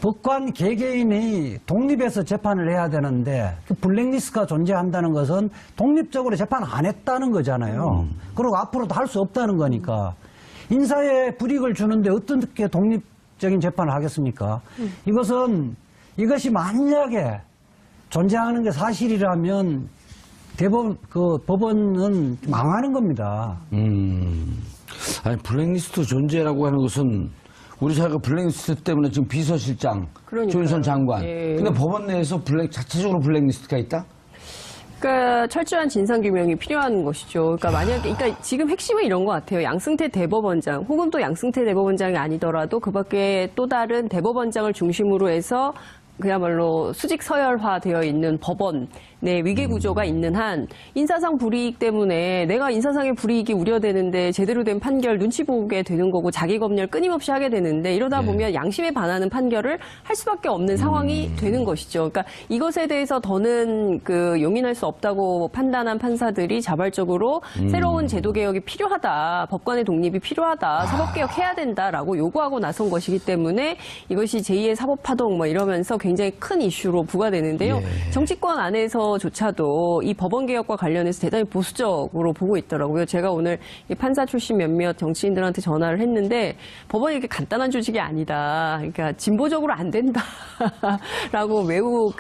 법관 개개인이 독립해서 재판을 해야 되는데 그 블랙리스트가 존재한다는 것은 독립적으로 재판 안 했다는 거잖아요. 그리고 앞으로도 할 수 없다는 거니까 인사에 불이익을 주는데 어떻게 독립적인 재판을 하겠습니까? 이것이 만약에 존재하는 게 사실이라면 법원은 망하는 겁니다. 아니, 블랙리스트 존재라고 하는 것은 우리 사회가 블랙리스트 때문에 지금 비서실장, 그러니까요. 조윤선 장관. 예. 근데 법원 내에서 자체적으로 블랙리스트가 있다? 그러니까 철저한 진상규명이 필요한 것이죠. 그러니까 지금 핵심은 이런 것 같아요. 양승태 대법원장 혹은 또 양승태 대법원장이 아니더라도 그밖에 또 다른 대법원장을 중심으로 해서 그야말로 수직 서열화되어 있는 법원의 위계 구조가 있는 한 인사상 불이익 때문에 내가 인사상의 불이익이 우려되는데 제대로 된 판결 눈치 보게 되는 거고 자기 검열 끊임없이 하게 되는데 이러다 보면 양심에 반하는 판결을 할 수밖에 없는 상황이 되는 것이죠. 그러니까 이것에 대해서 더는 용인할 수 없다고 판단한 판사들이 자발적으로 새로운 제도 개혁이 필요하다, 법관의 독립이 필요하다, 사법 개혁해야 된다라고 요구하고 나선 것이기 때문에 이것이 제2의 사법 파동 이러면서 굉장히 큰 이슈로 부과되는데요. 정치권 안에서조차도 이 법원 개혁과 관련해서 대단히 보수적으로 보고 있더라고요. 제가 오늘 이 판사 출신 몇몇 정치인들한테 전화를 했는데 법원이 이렇게 간단한 조직이 아니다. 그러니까 진보적으로 안 된다라고 매우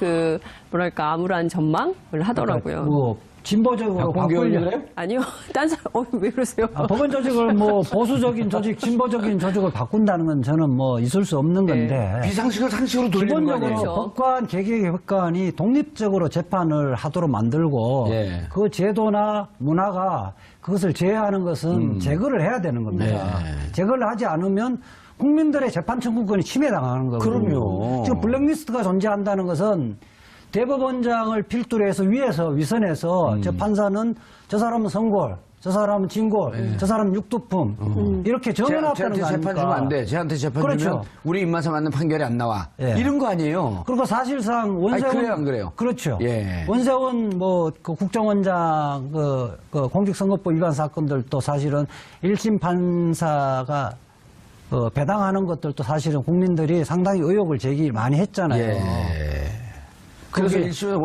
암울한 전망을 하더라고요. 진보적으로 바꾸려고 그래요? 아니요. 딴 사람, 왜 그러세요? 법원 조직을 보수적인 조직, 진보적인 조직을 바꾼다는 건 저는 있을 수 없는 건데. 비상식을 상식으로 돌리는 거 아니에요? 기본적으로 법관, 개개법관이 독립적으로 재판을 하도록 만들고 그 제도나 문화가 그것을 제어하는 것은 제거를 해야 되는 겁니다. 제거를 하지 않으면 국민들의 재판 청구권이 침해당하는 거거든요. 그럼요. 지금 블랙리스트가 존재한다는 것은 대법원장을 필두로 해서 위선에서 저 판사는 저 사람은 성골, 저 사람은 진고, 저 사람은 육두품 이렇게 정해놨다는 쟤한테 거 재판 주면 아닙니까? 안 돼. 쟤한테 재판 그렇죠. 주면 우리 입맛에 맞는 판결이 안 나와. 예. 이런 거 아니에요. 그리고 사실상 원세훈 그래요, 안 그래요? 그렇죠. 예. 원세훈 그 국정원장 그 공직선거법 위반 사건들도 사실은 1심 판사가 배당하는 것들도 사실은 국민들이 상당히 의혹을 제기 많이 했잖아요. 예. 그래서 그게- 1심에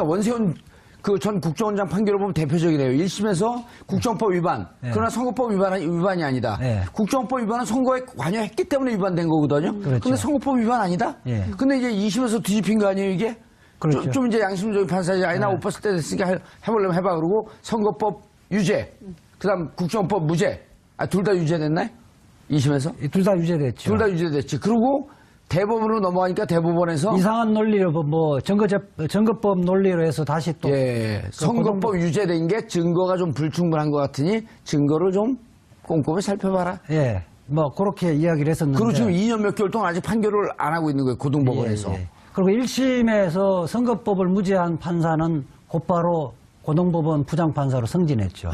원세훈 그 전 국정원장 판결을 보면 대표적이네요. 1심에서 국정법 위반. 예. 그러나 선거법 위반이 아니다. 예. 국정법 위반은 선거에 관여했기 때문에 위반된 거거든요. 그렇죠. 근데 선거법 위반 아니다? 예. 근데 이제 2심에서 뒤집힌 거 아니에요, 이게? 그렇죠. 좀 이제 양심적인 판사지. 아니, 나 예. 옷 벗을 때 됐으니까 해보려면 해봐. 그러고 선거법 유죄. 그 다음 국정법 무죄. 둘 다 유죄됐나요? 2심에서? 둘 다 유죄됐죠. 둘 다 유죄됐지. 그리고 대법원으로 넘어가니까 대법원에서 이상한 논리로 증거법 논리로 해서 다시 또 예, 선거법 유죄된 게 증거가 좀 불충분한 것 같으니 증거를 좀 꼼꼼히 살펴봐라. 예, 그렇게 이야기를 했었는데. 그리고 지금 2년 몇 개월 동안 아직 판결을 안 하고 있는 거예요. 고등법원에서. 예, 예. 그리고 1심에서 선거법을 무죄한 판사는 곧바로 고등법원 부장판사로 승진했죠.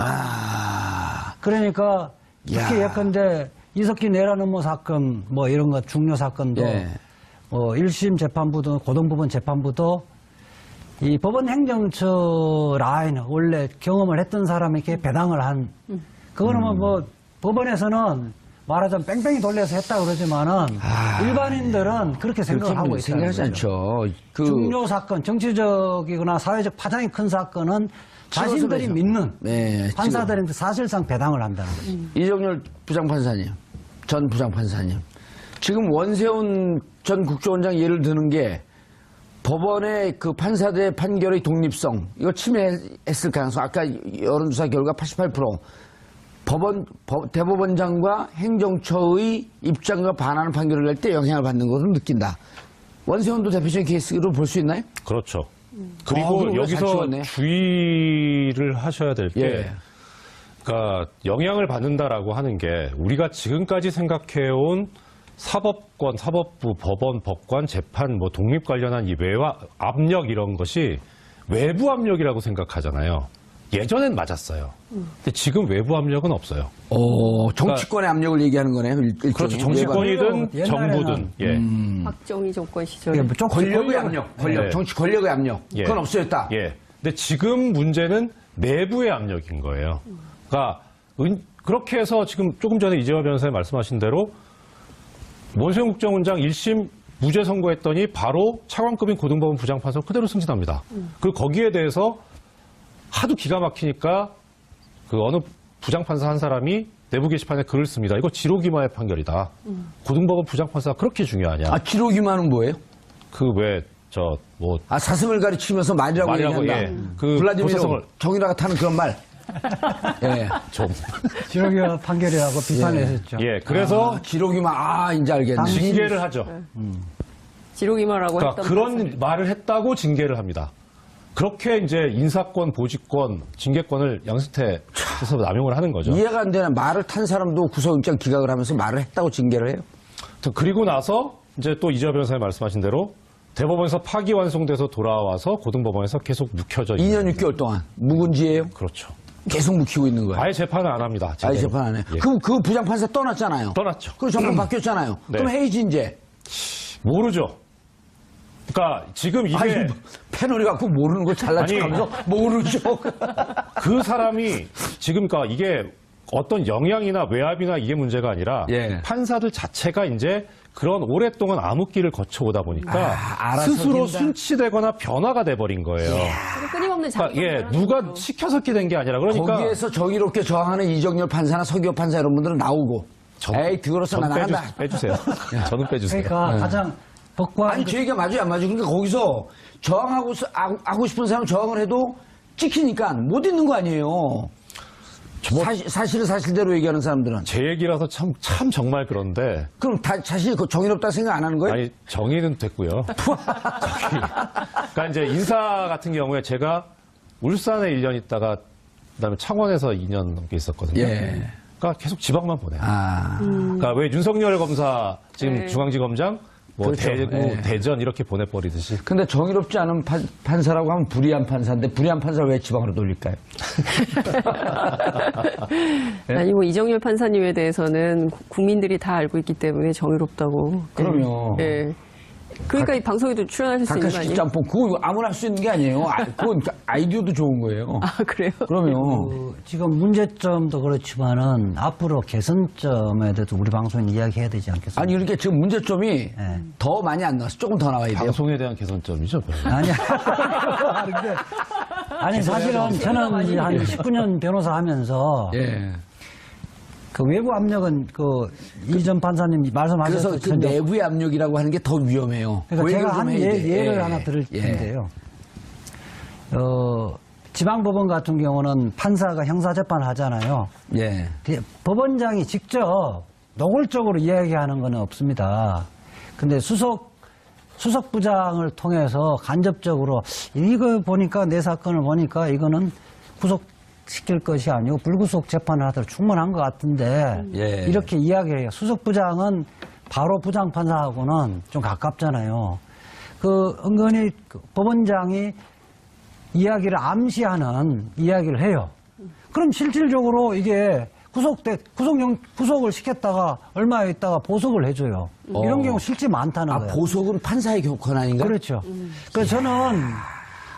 그러니까 특히 야. 예컨대 이석기 내란음모 사건 이런 것 중요 사건도 예. 1심 재판부도 고등법원 재판부도 이 법원 행정처 라인 원래 경험을 했던 사람에게 배당을 한 그거는 법원에서는 말하자면 뺑뺑이 돌려서 했다 그러지만은 일반인들은 그렇게 생각을 하고 있다는 생각하지 거죠. 않죠. 중요 사건, 정치적이거나 사회적 파장이 큰 사건은 자신들이 치워서 믿는 네, 판사들한테 사실상 배당을 한다는 거죠. 이정열 부장판사님, 전 부장판사님. 지금 원세훈 전 국정원장 예를 드는 게 법원의 그 판사들의 판결의 독립성, 이거 침해했을 가능성, 아까 여론조사 결과 88%. 대법원장과 행정처의 입장과 반하는 판결을 낼 때 영향을 받는 것을 느낀다. 원세훈도 대표적인 케이스로 볼 수 있나요? 그렇죠. 그럼 그리고 잘 여기서 치웠네. 주의를 하셔야 될 게, 예. 그러니까 영향을 받는다라고 하는 게 우리가 지금까지 생각해온 사법권, 사법부, 법원, 법관, 재판, 독립 관련한 이 외화 압력 이런 것이 외부 압력이라고 생각하잖아요. 예전엔 맞았어요. 근데 지금 외부 압력은 없어요. 정치권의 압력을 얘기하는 거네요. 그렇죠. 정치권이든 옛날에는- 정부든. 예. 박정희 정권 시절에 이게 권력의 압력, 예. 정치 권력의 압력. 예. 그건 없어졌다. 예. 근데 지금 문제는 내부의 압력인 거예요. 그러니까 그렇게 해서 지금 조금 전에 이재화 변호사님 말씀하신 대로 원세훈 국정원장 1심 무죄 선고했더니 바로 차관급인 고등법원 부장판사로 그대로 승진합니다. 그리고 거기에 대해서 하도 기가 막히니까 그 어느 부장판사 한 사람이 내부 게시판에 글을 씁니다. 이거 지로기마의 판결이다. 고등법원 부장판사가 그렇게 중요하냐. 기록이만은 뭐예요? 사슴을 가르치면서 말이라고 말이라고, 얘기한다. 예. 그 블라디미르 도사성을- 정유라가 타는 그런 말. 예. 좀. 지역의 판결이라고 비판을 했었죠. 예. 그래서 기록이만, 이제 알겠네. 징계를 하죠. 지록이마라고 그러니까 했던 그런 판사들. 말을 했다고 징계를 합니다. 그렇게 이제 인사권, 보직권, 징계권을 양승태에서 남용을 하는 거죠. 이해가 안 되는 말을 탄 사람도 구속영장 기각을 하면서 말을 했다고 징계를 해요. 그리고 나서 이제 또 이재화 변호사님 말씀하신 대로 대법원에서 파기환송돼서 돌아와서 고등법원에서 계속 묵혀져 있는 2년 6개월 동안 묵은지예요. 그렇죠. 계속 묵히고 있는 거예요. 아예 재판을 안 합니다. 아예 제대로. 재판 안 해. 예. 그 부장판사 떠났잖아요. 떠났죠. 그 정권 바뀌었잖아요. 네. 그럼 헤이진제. 모르죠. 그러니까 지금 이게 아니, 패널이 갖고 모르는 걸 잘난 아니. 척하면서 모르죠. 그 사람이 지금 그러니까 이게 어떤 영향이나 외압이나 이게 문제가 아니라 예. 판사들 자체가 이제 그런 오랫동안 암흑기를 거쳐오다 보니까 알아서 스스로 된다. 순치되거나 변화가 돼버린 거예요. 끊임없는 그러니까 예, 자기가 누가 시켜서 끼 된 게 아니라 그러니까 거기에서 정의롭게 저항하는 이정열 판사나 서기호 판사 이런 분들은 나오고 에이 그거로서 나 나간다. 빼주세요. 저는 빼주세요. 그러니까 가장 법관 아니 제 얘기가 맞아요 안 맞아요. 그러니까 거기서 저항하고 하고 싶은 사람 저항을 해도 찍히니까 못 있는 거 아니에요. 사실은 사실대로 얘기하는 사람들은. 제 얘기라서 참 정말 그런데 그럼 자신이 정의롭다 생각 안 하는 거예요? 아니 정의는 됐고요. 그러니까 이제 인사 같은 경우에 제가 울산에 1년 있다가 그다음에 창원에서 2년 넘게 있었거든요. 예. 그러니까 계속 지방만 보내요. 아. 그러니까 왜 윤석열 검사 지금 네. 중앙지검장 뭐 그렇죠. 대구, 예. 대전 이렇게 보내버리듯이. 근데 정의롭지 않은 판사라고 하면 불의한 판사인데 불의한 판사를 왜 지방으로 돌릴까요? 아니 뭐 이정열 판사님에 대해서는 국민들이 다 알고 있기 때문에 정의롭다고. 그럼요. 예. 그러니까 이 방송에도 출연하실 수 있는 거 닭가슴 아니에요? 짬뽕 그거 아무나 할 수 있는 게 아니에요. 그건 아이디어도 좋은 거예요. 아 그래요? 그러면 지금 문제점도 그렇지만은 앞으로 개선점에 대해서 우리 방송에 이야기해야 되지 않겠습니까? 아니 이렇게 지금 문제점이 더 많이 안 나왔어. 조금 더 나와야 돼요. 방송에 대한 개선점이죠. 아니야. 근데 아니 사실은 저는 이제 한 19년 변호사 하면서 예. 그 외부 압력은 그 이전 판사님 그래서 말씀하셨던 그 내부의 압력이라고 하는 게 더 위험해요. 그러니까 그 제가 얘기를 좀 한 해야 돼. 예를 예. 하나 드릴 예. 텐데요. 지방법원 같은 경우는 판사가 형사재판을 하잖아요. 예. 법원장이 직접 노골적으로 이야기하는 건 없습니다. 근데 수석부장을 통해서 간접적으로 이거 보니까 내 사건을 보니까 이거는 구속시킬 것이 아니고 불구속 재판을 하도록 충분한 것 같은데 예. 이렇게 이야기해요. 수석부장은 바로 부장판사하고는 좀 가깝잖아요. 은근히 법원장이 이야기를 암시하는 이야기를 해요. 그럼 실질적으로 이게 구속을 시켰다가 얼마 있다가 보석을 해줘요. 이런 경우 실제 많다는 거예요. 보석은 판사의 권한인가? 그렇죠. 그래서 저는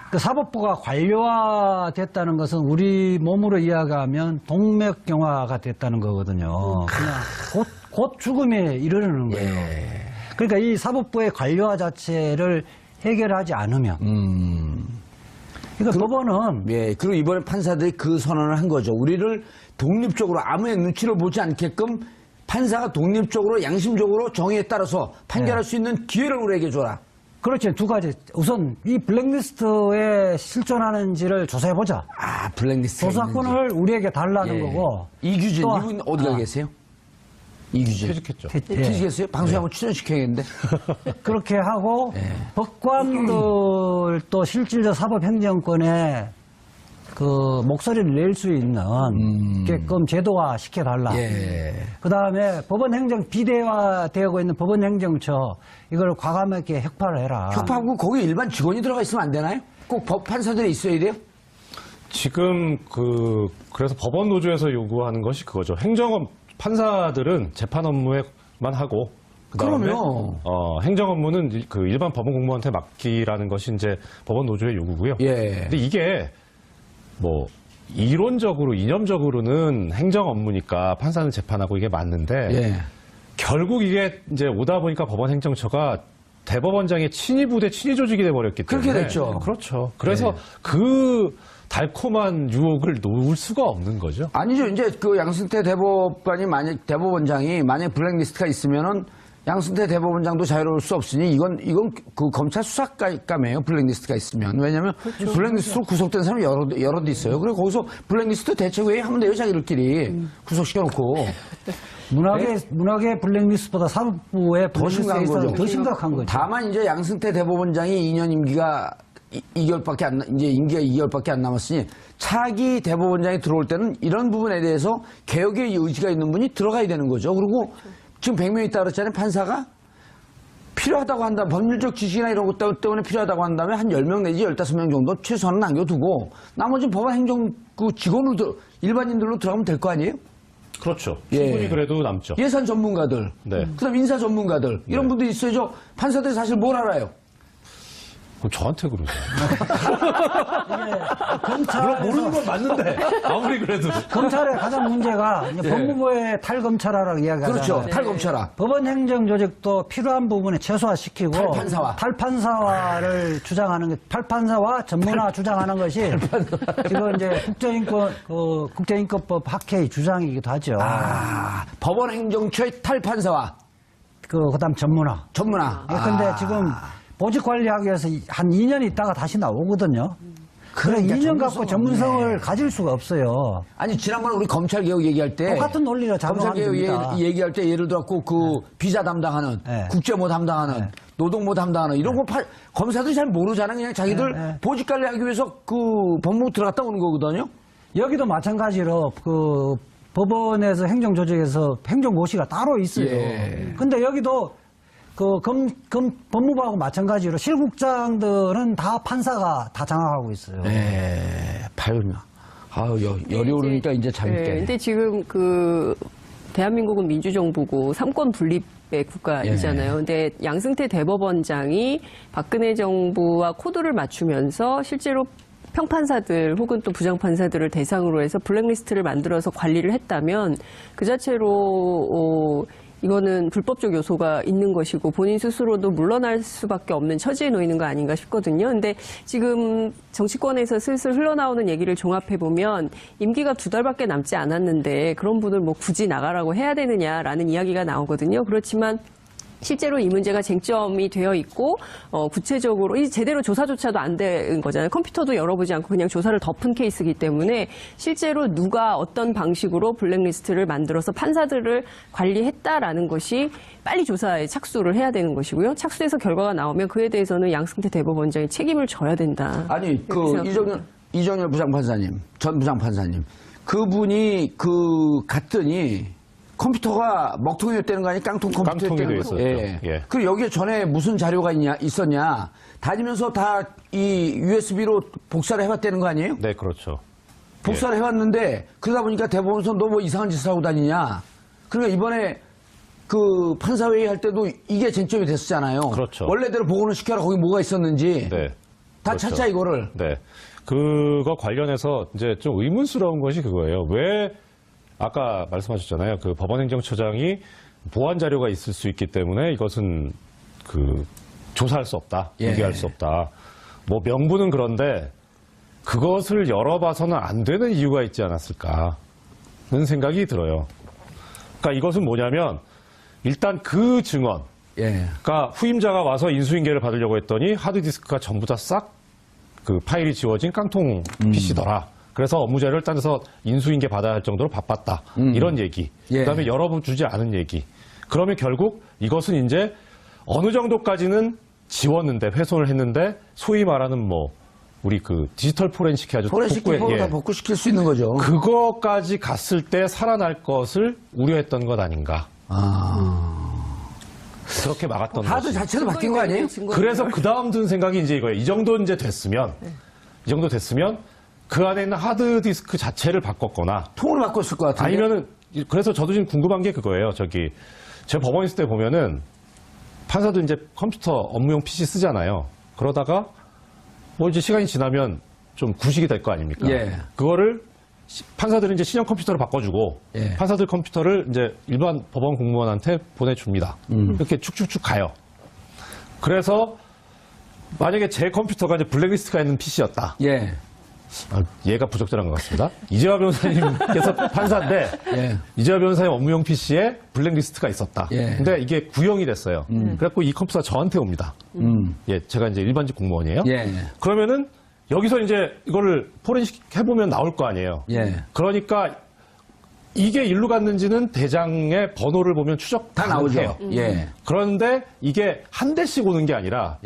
그 사법부가 관료화됐다는 것은 우리 몸으로 이야기하면 동맥경화가 됐다는 거거든요. 그냥 곧 죽음에 이르는 거예요. 그러니까 이 사법부의 관료화 자체를 해결하지 않으면 그러니까 법원은 예, 그리고 이번에 판사들이 그 선언을 한 거죠. 우리를 독립적으로 아무의 눈치를 보지 않게끔 판사가 독립적으로 양심적으로 정의에 따라서 판결할 수 있는 기회를 우리에게 줘라. 그렇죠. 두 가지. 우선 이 블랙리스트에 실존하는지를 조사해보자. 블랙리스트. 조사권을 우리에게 달라는 거고. 이규진, 또 이분 어디가 계세요? 이규진. 퇴직했죠. 퇴직했어요? 방송에 한번 출연시켜야겠는데. 그렇게 하고 법관들도 실질적 사법행정권에 그 목소리를 낼 수 있는 게끔 제도화 시켜달라. 그 다음에 법원행정 비대화되고 있는 법원행정처 이걸 과감하게 혁파를 해라. 혁파하고 거기 일반 직원이 들어가 있으면 안 되나요? 꼭 판사들이 있어야 돼요? 지금 그래서 법원 노조에서 요구하는 것이 그거죠. 판사들은 재판 업무에만 하고 그다음에 그럼요. 행정 업무는 그 일반 법원 공무원한테 맡기라는 것이 이제 법원 노조의 요구고요. 근데 이게 뭐 이론적으로 이념적으로는 행정 업무니까 판사는 재판하고 이게 맞는데 결국 이게 이제 오다 보니까 법원 행정처가 대법원장의 친위 부대 친위 조직이 돼 버렸기 때문에 그렇게 됐죠. 그렇죠. 그래서 그 달콤한 유혹을 놓을 수가 없는 거죠. 아니죠. 이제 그 양승태 대법원장이 만약 블랙리스트가 있으면은 양승태 대법원장도 자유로울 수 없으니 이건 그 검찰 수사감이에요. 블랙리스트가 있으면. 왜냐면 블랙리스트로 구속된 사람이 여러 대 있어요. 그리고 거기서 블랙리스트 대책회의 하면 돼요. 자기들끼리 구속시켜놓고. 문학의 블랙리스트보다 사법부의 더 심각한 거죠. 더 심각한 거죠. 다만 이제 양승태 대법원장이 2년 임기가 2개월밖에 안 남았으니 차기 대법원장이 들어올 때는 이런 부분에 대해서 개혁의 의지가 있는 분이 들어가야 되는 거죠. 그리고 지금 100명 있다 그랬잖아요. 판사가 필요하다고 한다면 법률적 지식이나 이런 것 때문에 필요하다고 한다면 한 10명 내지 15명 정도 최소한은 남겨두고 나머지 법원 행정 그 직원으로 일반인들로 들어가면 될 거 아니에요? 그렇죠. 충분히 그래도 남죠. 예산 전문가들, 그다음 인사 전문가들 이런 분들이 있어야죠. 판사들이 사실 뭘 알아요? 그럼 저한테 그러세요. 검찰 모르는 건 맞는데 아무리 그래도 검찰의 가장 문제가 이제 법무부의 탈검찰화라고 이야기하잖아요. 그렇죠. 탈검찰화. 법원 행정 조직도 필요한 부분에 최소화시키고 탈판사화를 주장하는 게 탈판사와 전문화 주장하는 것이 지금 이제 국제인권법 학회의 주장이기도 하죠. 법원 행정처의 탈판사화. 그다음 전문화. 근데 지금 보직 관리하기 위해서 한 2년 있다가 다시 나오거든요. 그러니까 2년 갖고 전문성을 가질 수가 없어요. 아니 지난번에 우리 검찰개혁 얘기할 때 똑같은 논리로 작용하는 겁니다. 검찰개혁 얘기할 때 예를 들어서 그 비자 담당하는 국제모 담당하는 노동모 담당하는 이런 거 검사들이 잘 모르잖아요. 그냥 자기들 보직 관리하기 위해서 그 법무부 들어갔다 오는 거거든요. 여기도 마찬가지로 그 법원에서 행정조직에서 행정고시가 따로 있어요. 근데 여기도 법무부하고 마찬가지로 실국장들은 다 판사가 다 장악하고 있어요. 네, 발나. 열이 오르니까 이제 재밌게. 네, 근데 지금 대한민국은 민주정부고 삼권 분립의 국가이잖아요. 근데 양승태 대법원장이 박근혜 정부와 코드를 맞추면서 실제로 평판사들 혹은 또 부장판사들을 대상으로 해서 블랙리스트를 만들어서 관리를 했다면 그 자체로 이거는 불법적 요소가 있는 것이고 본인 스스로도 물러날 수밖에 없는 처지에 놓이는 거 아닌가 싶거든요. 근데 지금 정치권에서 슬슬 흘러나오는 얘기를 종합해보면 임기가 2달밖에 남지 않았는데 그런 분을 뭐 굳이 나가라고 해야 되느냐라는 이야기가 나오거든요. 그렇지만 실제로 이 문제가 쟁점이 되어 있고 구체적으로 제대로 조사조차도 안 된 거잖아요. 컴퓨터도 열어보지 않고 그냥 조사를 덮은 케이스이기 때문에 실제로 누가 어떤 방식으로 블랙리스트를 만들어서 판사들을 관리했다라는 것이 빨리 조사에 착수를 해야 되는 것이고요. 착수해서 결과가 나오면 그에 대해서는 양승태 대법원장이 책임을 져야 된다. 아니 이렇게 이정열 부장판사님, 전 부장판사님, 그분이 갔더니 컴퓨터가 먹통이었다는 거 아니에요? 깡통 컴퓨터였다는 거. 예. 예. 그리고 여기에 전에 무슨 자료가 있었냐? 다니면서 다 이 USB로 복사를 해봤다는 거 아니에요? 네, 그렇죠. 복사를 해봤는데 그러다 보니까 대법원에서 너 뭐 이상한 짓을 하고 다니냐? 그러니까 이번에 판사회의 할 때도 이게 쟁점이 됐었잖아요. 그렇죠. 원래대로 복원을 시켜라. 거기 뭐가 있었는지. 네. 다 그렇죠. 찾자 이거를. 네. 그거 관련해서 이제 좀 의문스러운 것이 그거예요. 왜 아까 말씀하셨잖아요. 법원행정처장이 보안 자료가 있을 수 있기 때문에 이것은 조사할 수 없다. 공개할 수 없다. 뭐 명분은 그런데 그것을 열어봐서는 안 되는 이유가 있지 않았을까는 생각이 들어요. 그러니까 이것은 뭐냐면 일단 그 증언. 그러니까 후임자가 와서 인수인계를 받으려고 했더니 하드디스크가 전부 다 싹 파일이 지워진 깡통 PC더라. 그래서 업무 자료를 딴 데서 인수인계 받아야 할 정도로 바빴다. 이런 얘기. 그다음에 여러분 주지 않은 얘기. 그러면 결국 이것은 이제 어느 정도까지는 지웠는데 훼손을 했는데 소위 말하는 우리 디지털 포렌식 해가지고 포렌식 기법으로 다 복구시킬 수 있는 거죠. 그거까지 갔을 때 살아날 것을 우려했던 것 아닌가. 그렇게 막았던 하드 거지. 자체도 바뀐 거 아니에요? 그래서 그 다음 든 생각이 이제 이거예요. 이 정도 됐으면 그 안에 있는 하드디스크 자체를 바꿨거나 통으로 바꿨을 것 같은데. 아니면은 그래서 저도 지금 궁금한 게 그거예요. 제가 법원에 있을 때 보면은 판사도 이제 컴퓨터 업무용 PC 쓰잖아요. 그러다가 이제 시간이 지나면 좀 구식이 될 거 아닙니까? 그거를 판사들은 이제 신형 컴퓨터로 바꿔주고 판사들 컴퓨터를 이제 일반 법원 공무원한테 보내줍니다. 이렇게 축축축 가요. 그래서 만약에 제 컴퓨터가 이제 블랙리스트가 있는 PC였다. 얘가 부적절한 것 같습니다. 이재화 변호사님께서 판사인데 이재화 변호사님 업무용 PC에 블랙리스트가 있었다. 근데 이게 구형이 됐어요. 그래갖고 이 컴퓨터가 저한테 옵니다. 제가 이제 일반직 공무원이에요. 그러면은 여기서 이제 이거를 포렌식 해보면 나올 거 아니에요. 그러니까 이게 일로 갔는지는 대장의 번호를 보면 추적 다 나오죠. 그런데 이게 한 대씩 오는 게 아니라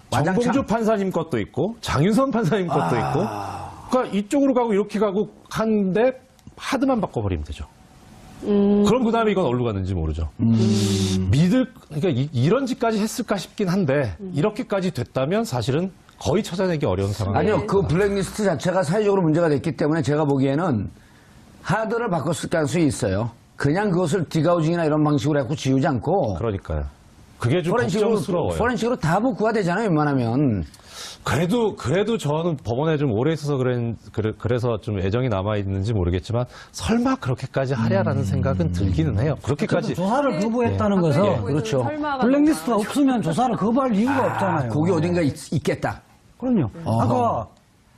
정봉주 판사님 것도 있고 장윤선 판사님 것도 있고 그러니까 이쪽으로 가고 이렇게 가고 하는데 하드만 바꿔버리면 되죠. 그럼 그 다음에 이건 어디로 갔는지 모르죠. 그러니까 이런 짓까지 했을까 싶긴 한데 이렇게까지 됐다면 사실은 거의 찾아내기 어려운 상황이에요. 아니요. 그 블랙리스트 자체가 사회적으로 문제가 됐기 때문에 제가 보기에는 하드를 바꿨을 가능성이 있어요. 그냥 그것을 디가우징이나 이런 방식으로 해서 지우지 않고 그러니까요. 그게 좀 걱정스러워요. 포렌식으로 다 복구가 되잖아요, 웬만하면. 그래도 저는 법원에 좀 오래 있어서 그래서 좀 애정이 남아있는지 모르겠지만 설마 그렇게까지 하랴라는 생각은 들기는 해요. 그렇게까지. 조사를 거부했다는 것은 그렇죠. 블랙리스트가 없으면 조사를 거부할 이유가 없잖아요. 거기 어딘가 있겠다. 그럼요. 아까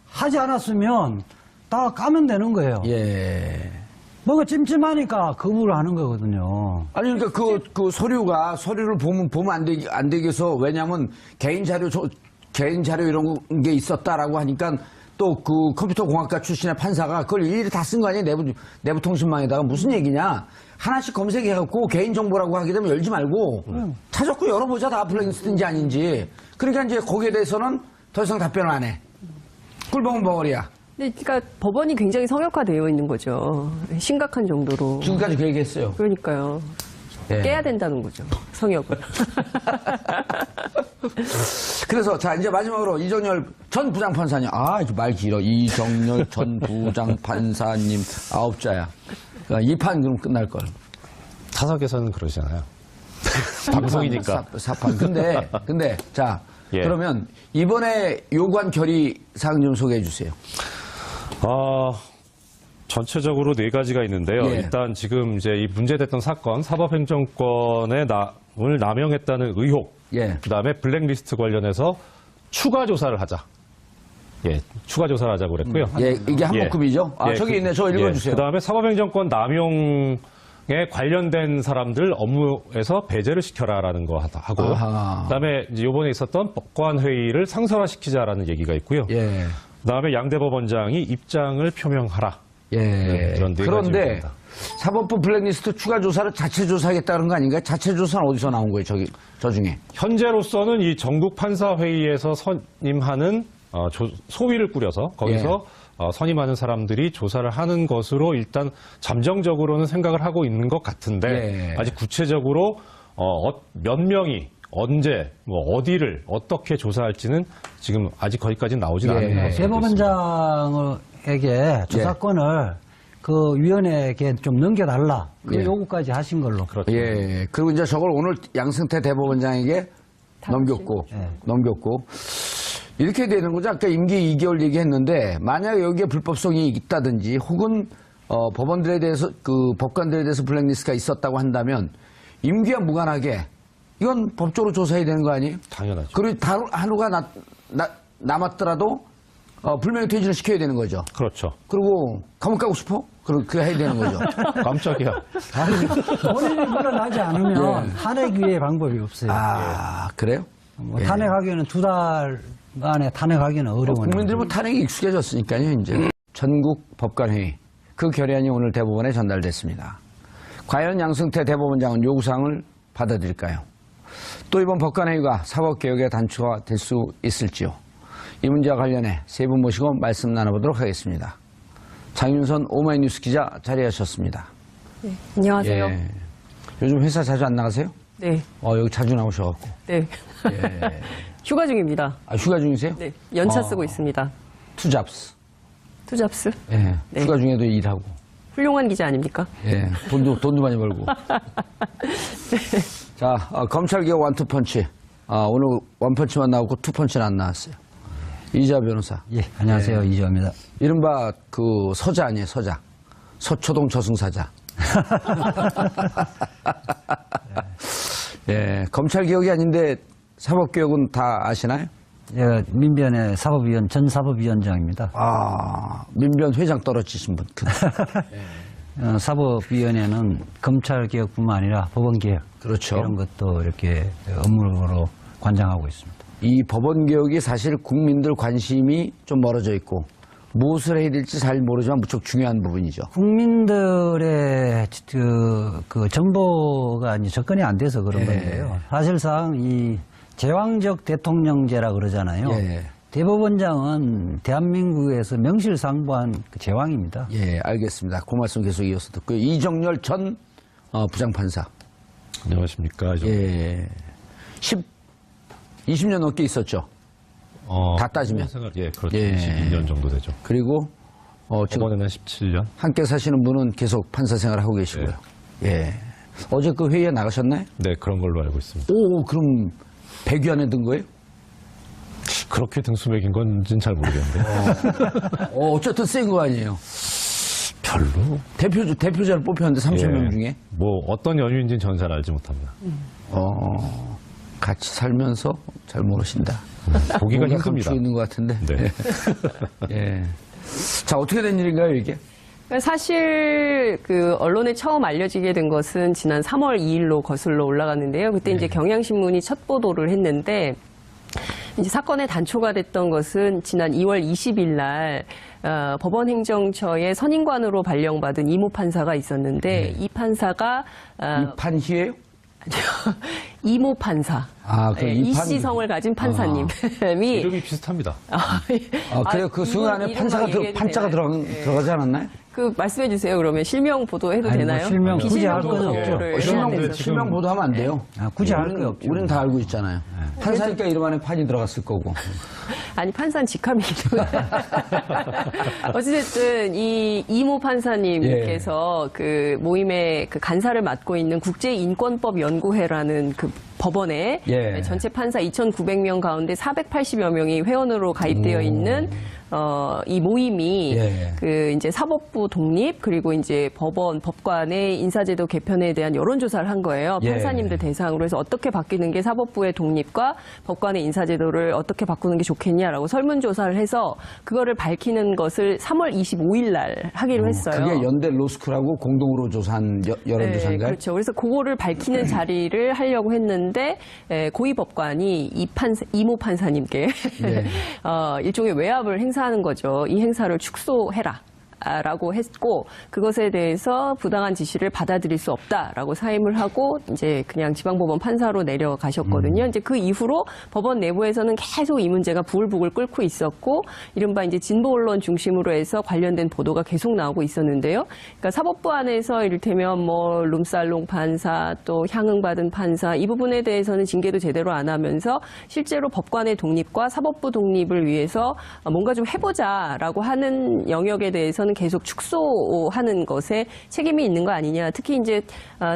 하지 않았으면 다 까면 되는 거예요. 뭔가 찜찜하니까 거부를 하는 거거든요. 아니, 그러니까 서류를 보면 안 되게 해서, 왜냐면 개인 자료 이런 게 있었다라고 하니까 또 컴퓨터 공학과 출신의 판사가 그걸 일일이 다 쓴 거 아니에요? 내부 통신망에다가 무슨 얘기냐? 하나씩 검색해갖고 개인정보라고 하게 되면 열지 말고 찾았고 열어보자. 다 블랙리스트인지 아닌지. 그러니까 이제 거기에 대해서는 더 이상 답변을 안 해. 꿀봉은 벙어리야. 그러니까 법원이 굉장히 성역화되어 있는 거죠. 심각한 정도로. 지금까지 그 얘기했어요. 그러니까요. 예. 깨야 된다는 거죠. 성역을. 그래서 자 이제 마지막으로 이정열 전 부장판사님 말 길어 이정열 전 부장판사님 9자야. 그러니까 2판 그럼 끝날 걸. 타석에서는 그러시잖아요. 방송이니까. 사판. 근데 자 예. 그러면 이번에 요구한 결의 사항 좀 소개해 주세요. 전체적으로 4가지가 있는데요. 예. 일단 지금 이제 이 문제됐던 사건, 사법행정권의 을 남용했다는 의혹, 예. 그다음에 블랙리스트 관련해서 추가 조사를 하자. 예, 추가 조사를 하자고 그랬고요. 예, 이게 한묶음이죠. 예, 저기 있네. 저 읽어주세요. 그다음에 사법행정권 남용에 관련된 사람들 업무에서 배제를 시켜라라는 거 하고, 아하. 그다음에 이제 이번에 있었던 법관 회의를 상설화시키자라는 얘기가 있고요. 예. 그다음에 양대 법원장이 입장을 표명하라. 예. 이런 4가지 그런데 요구입니다. 사법부 블랙리스트 추가 조사를 자체 조사하겠다는 거 아닌가요? 자체 조사는 어디서 나온 거예요? 저 중에. 현재로서는 이 전국 판사 회의에서 선임하는 소위를 꾸려서 거기서 선임하는 사람들이 조사를 하는 것으로 일단 잠정적으로는 생각을 하고 있는 것 같은데 예. 아직 구체적으로 몇 명이 언제 어디를 어떻게 조사할지는 지금 아직 거기까지는 나오진 않은 것 같습니다. 대법원장에게 조사권을 그 위원회에게 좀 넘겨달라. 그 예. 요구까지 하신 걸로. 그렇죠. 예. 그리고 이제 저걸 오늘 양승태 대법원장에게 넘겼고. 이렇게 되는 거죠. 아까 임기 2개월 얘기했는데 만약에 여기에 불법성이 있다든지 혹은 법원들에 대해서 법관들에 대해서 블랙리스트가 있었다고 한다면 임기와 무관하게 이건 법적으로 조사해야 되는 거 아니에요? 당연하죠. 그리고 하루가 남았더라도 불명예 퇴진을 시켜야 되는 거죠. 그렇죠. 그리고 감옥 가고 싶어? 그렇게 해야 되는 거죠. 깜짝이야. 본인이 물러나지 않으면 탄핵 위의 방법이 없어요. 그래요? 뭐 탄핵하기에는 2달 안에 탄핵하기는 어려운. 국민들이 뭐 탄핵이 익숙해졌으니까요, 이제. 전국 법관회의. 그 결의안이 오늘 대법원에 전달됐습니다. 과연 양승태 대법원장은 요구사항을 받아들일까요? 또 이번 법관회의가 사법개혁의 단초가 될 수 있을지요? 이 문제와 관련해 세 분 모시고 말씀 나눠보도록 하겠습니다. 장윤선 오마이뉴스 기자 자리하셨습니다. 네, 안녕하세요. 예. 요즘 회사 자주 안 나가세요? 네. 여기 자주 나오셔갖고. 네. 휴가 중입니다. 휴가 중이세요? 네. 연차 쓰고 있습니다. 투잡스. 투잡스. 예. 네. 휴가 중에도 일하고. 훌륭한 기자 아닙니까? 예. 돈도 많이 벌고. 자, 검찰개혁 원투펀치. 오늘 원펀치만 나오고 투펀치는 안 나왔어요. 이자 변호사. 예, 안녕하세요. 이주호입니다. 이른바 서자 아니에요, 서자. 서초동 저승사자. 예, 검찰개혁이 아닌데 사법개혁은 다 아시나요? 예, 민변의 전 사법위원장입니다. 민변 회장 떨어지신 분. 사법위원회는 검찰개혁뿐만 아니라 법원개혁. 그렇죠. 이런 것도 이렇게 업무로 관장하고 있습니다. 이 법원개혁이 사실 국민들 관심이 좀 멀어져 있고 무엇을 해야 될지 잘 모르지만 무척 중요한 부분이죠. 국민들의 그 정보가 이제 접근이 안 돼서 그런 건데요. 사실상 이 제왕적 대통령제라 그러잖아요. 예. 대법원장은 대한민국에서 명실상부한 그 제왕입니다. 예, 알겠습니다. 그 말씀 계속 이어서 듣고요. 이정열 전 부장판사. 안녕하십니까. 예. 20년 넘게 있었죠. 다 따지면. 예, 그렇죠. 예. 22년 정도 되죠. 그리고 지금 법원에는 17년. 함께 사시는 분은 계속 판사 생활을 하고 계시고요. 예. 어제 그 회의에 나가셨나요? 네, 그런 걸로 알고 있습니다. 오, 그럼 100위 안에 든 거예요? 그렇게 등수 매긴 건지는 잘 모르겠는데. 어쨌든 센 거 아니에요. 별로. 대표자를 뽑혔는데 30명 중에. 뭐 어떤 연유인지는 저는 잘 알지 못합니다. 같이 살면서 잘 모르신다. 보기가 뭔가 힘듭니다. 감추고 있는 것 같은데. 네. 예. 자, 어떻게 된 일인가요, 이게? 사실 언론에 처음 알려지게 된 것은 지난 3월 2일로 거슬러 올라갔는데요. 그때 이제 경향신문이 첫 보도를 했는데 이제 사건의 단초가 됐던 것은 지난 2월 20일 날 법원행정처의 선임관으로 발령받은 이모 판사가 있었는데 이 판사가 이판희예요? 이모 판사. 이씨성을 가진 판사님이 이름이 비슷합니다. 그래요? 그 순간에 판사가 들어가지 않았나요? 그 말씀해 주세요. 그러면 실명 보도해도 아니, 뭐 되나요? 실명 그 굳이 할 실명 건 보도를 없죠. 해야 실명, 돼서. 실명 보도하면 안 돼요. 굳이 할 거 없죠. 우리는 다 알고 있잖아요. 판사니까 이름 안에 판이 들어갔을 거고. 아니 판사는 직함이기도 해. 어찌됐든 이 이모 판사님께서 그 모임의 그 간사를 맡고 있는 국제인권법연구회라는 그 법원에 예. 전체 판사 2,900명 가운데 480여 명이 회원으로 가입되어 있는 이 모임이 예. 그 이제 사법부 독립 그리고 이제 법관의 인사제도 개편에 대한 여론조사를 한 거예요. 예. 판사님들 대상으로 해서 어떻게 바뀌는 게 사법부의 독립과 법관의 인사제도를 어떻게 바꾸는 게 좋겠냐라고 설문조사를 해서 그거를 밝히는 것을 3월 25일 날 하기로 했어요. 그게 연대 로스쿨하고 공동으로 조사한 여론조사인가요? 네, 그렇죠. 그래서 그거를 밝히는 자리를 하려고 했는데 고위법관이 이모 판사님께 네. 일종의 외압을 행사하는 거죠. 이 행사를 축소해라. 라고 했고 그것에 대해서 부당한 지시를 받아들일 수 없다라고 사임을 하고 이제 그냥 지방법원 판사로 내려가셨거든요. 이제 그 이후로 법원 내부에서는 계속 이 문제가 부글부글 끓고 있었고 이른바 이제 진보 언론 중심으로 해서 관련된 보도가 계속 나오고 있었는데요. 그러니까 사법부 안에서 이를테면 뭐 룸살롱 판사 또 향응받은 판사 이 부분에 대해서는 징계도 제대로 안 하면서 실제로 법관의 독립과 사법부 독립을 위해서 뭔가 좀 해보자라고 하는 영역에 대해서는 계속 축소하는 것에 책임이 있는 거 아니냐. 특히 이제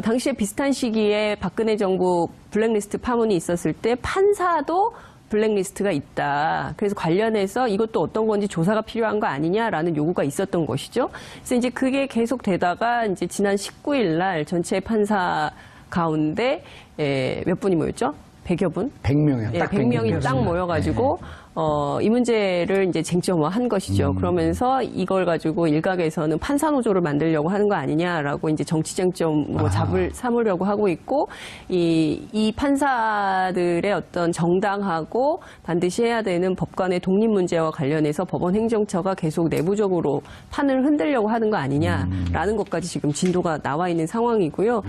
당시에 비슷한 시기에 박근혜 정부 블랙리스트 파문이 있었을 때 판사도 블랙리스트가 있다. 그래서 관련해서 이것도 어떤 건지 조사가 필요한 거 아니냐라는 요구가 있었던 것이죠. 그래서 이제 그게 계속 되다가 이제 지난 19일 날 전체 판사 가운데 몇 분이 모였죠? 100여 분? 100명이요. 예, 딱 100명이 딱 모여가지고 이 문제를 이제 쟁점화한 것이죠. 그러면서 이걸 가지고 일각에서는 판사 노조를 만들려고 하는 거 아니냐라고 이제 정치 쟁점으로 삼으려고 하고 있고 이 판사들의 어떤 정당하고 반드시 해야 되는 법관의 독립 문제와 관련해서 법원 행정처가 계속 내부적으로 판을 흔들려고 하는 거 아니냐라는 것까지 지금 진도가 나와 있는 상황이고요.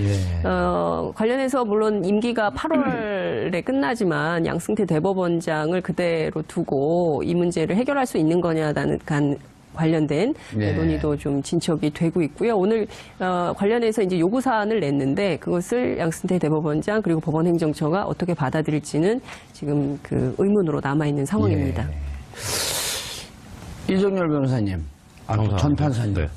관련해서 물론 임기가 8월에 끝나지만 양승태 대법원장을 그대로 두고 이 문제를 해결할 수 있는 거냐라는 관련된 논의도 좀 진척이 되고 있고요. 오늘 관련해서 이제 요구 사안을 냈는데 그것을 양승태 대법원장 그리고 법원행정처가 어떻게 받아들일지는 지금 그 의문으로 남아 있는 상황입니다. 이정열 변호사님, 전 판사님. 네.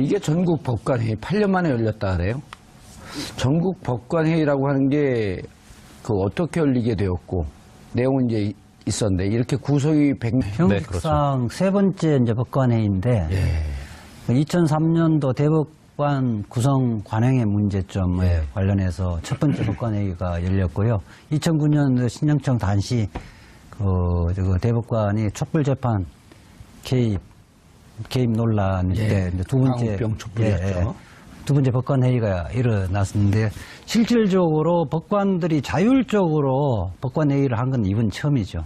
이게 전국 법관회의 8년 만에 열렸다 그래요? 전국 법관회의라고 하는 게 그 어떻게 열리게 되었고 내용은 이제 있었는데 이렇게 구속이 100명. 형식상 세 번째 이제 법관회의인데 2003년도 대법관 구성 관행의 문제점에 관련해서 첫 번째 법관회의가 열렸고요. 2009년 신영청 단시 그 대법관이 촛불재판 개입 논란 때 두 번째 광우병 촛불이었죠. 두 번째 법관회의가 일어났는데 실질적으로 법관들이 자율적으로 법관회의를 한 건 이번 처음이죠.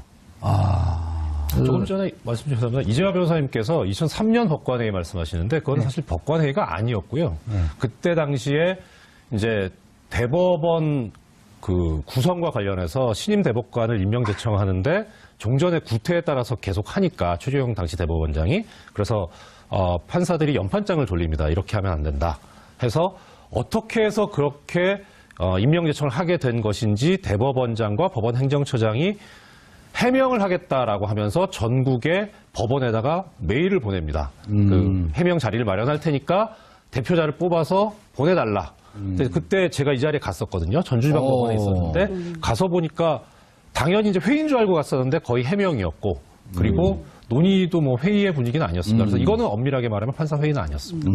조금 전에 말씀 주셨습니다. 이재화 변호사님께서 2003년 법관회의 말씀하시는데 그건 사실 법관회의가 아니었고요. 그때 당시에 이제 대법원 그 구성과 관련해서 신임 대법관을 임명 제청하는데 종전의 구태에 따라서 계속 하니까 최재형 당시 대법원장이 그래서 판사들이 연판장을 돌립니다. 이렇게 하면 안 된다. 해서 어떻게 해서 그렇게 임명 제청을 하게 된 것인지 대법원장과 법원행정처장이 해명을 하겠다라고 하면서 전국의 법원에다가 메일을 보냅니다. 그 해명 자리를 마련할 테니까 대표자를 뽑아서 보내달라. 그때 제가 이 자리에 갔었거든요. 전주지방법원에 있었는데 가서 보니까 당연히 이제 회의인 줄 알고 갔었는데 거의 해명이었고 그리고 논의도 뭐 회의의 분위기는 아니었습니다. 그래서 이거는 엄밀하게 말하면 판사 회의는 아니었습니다.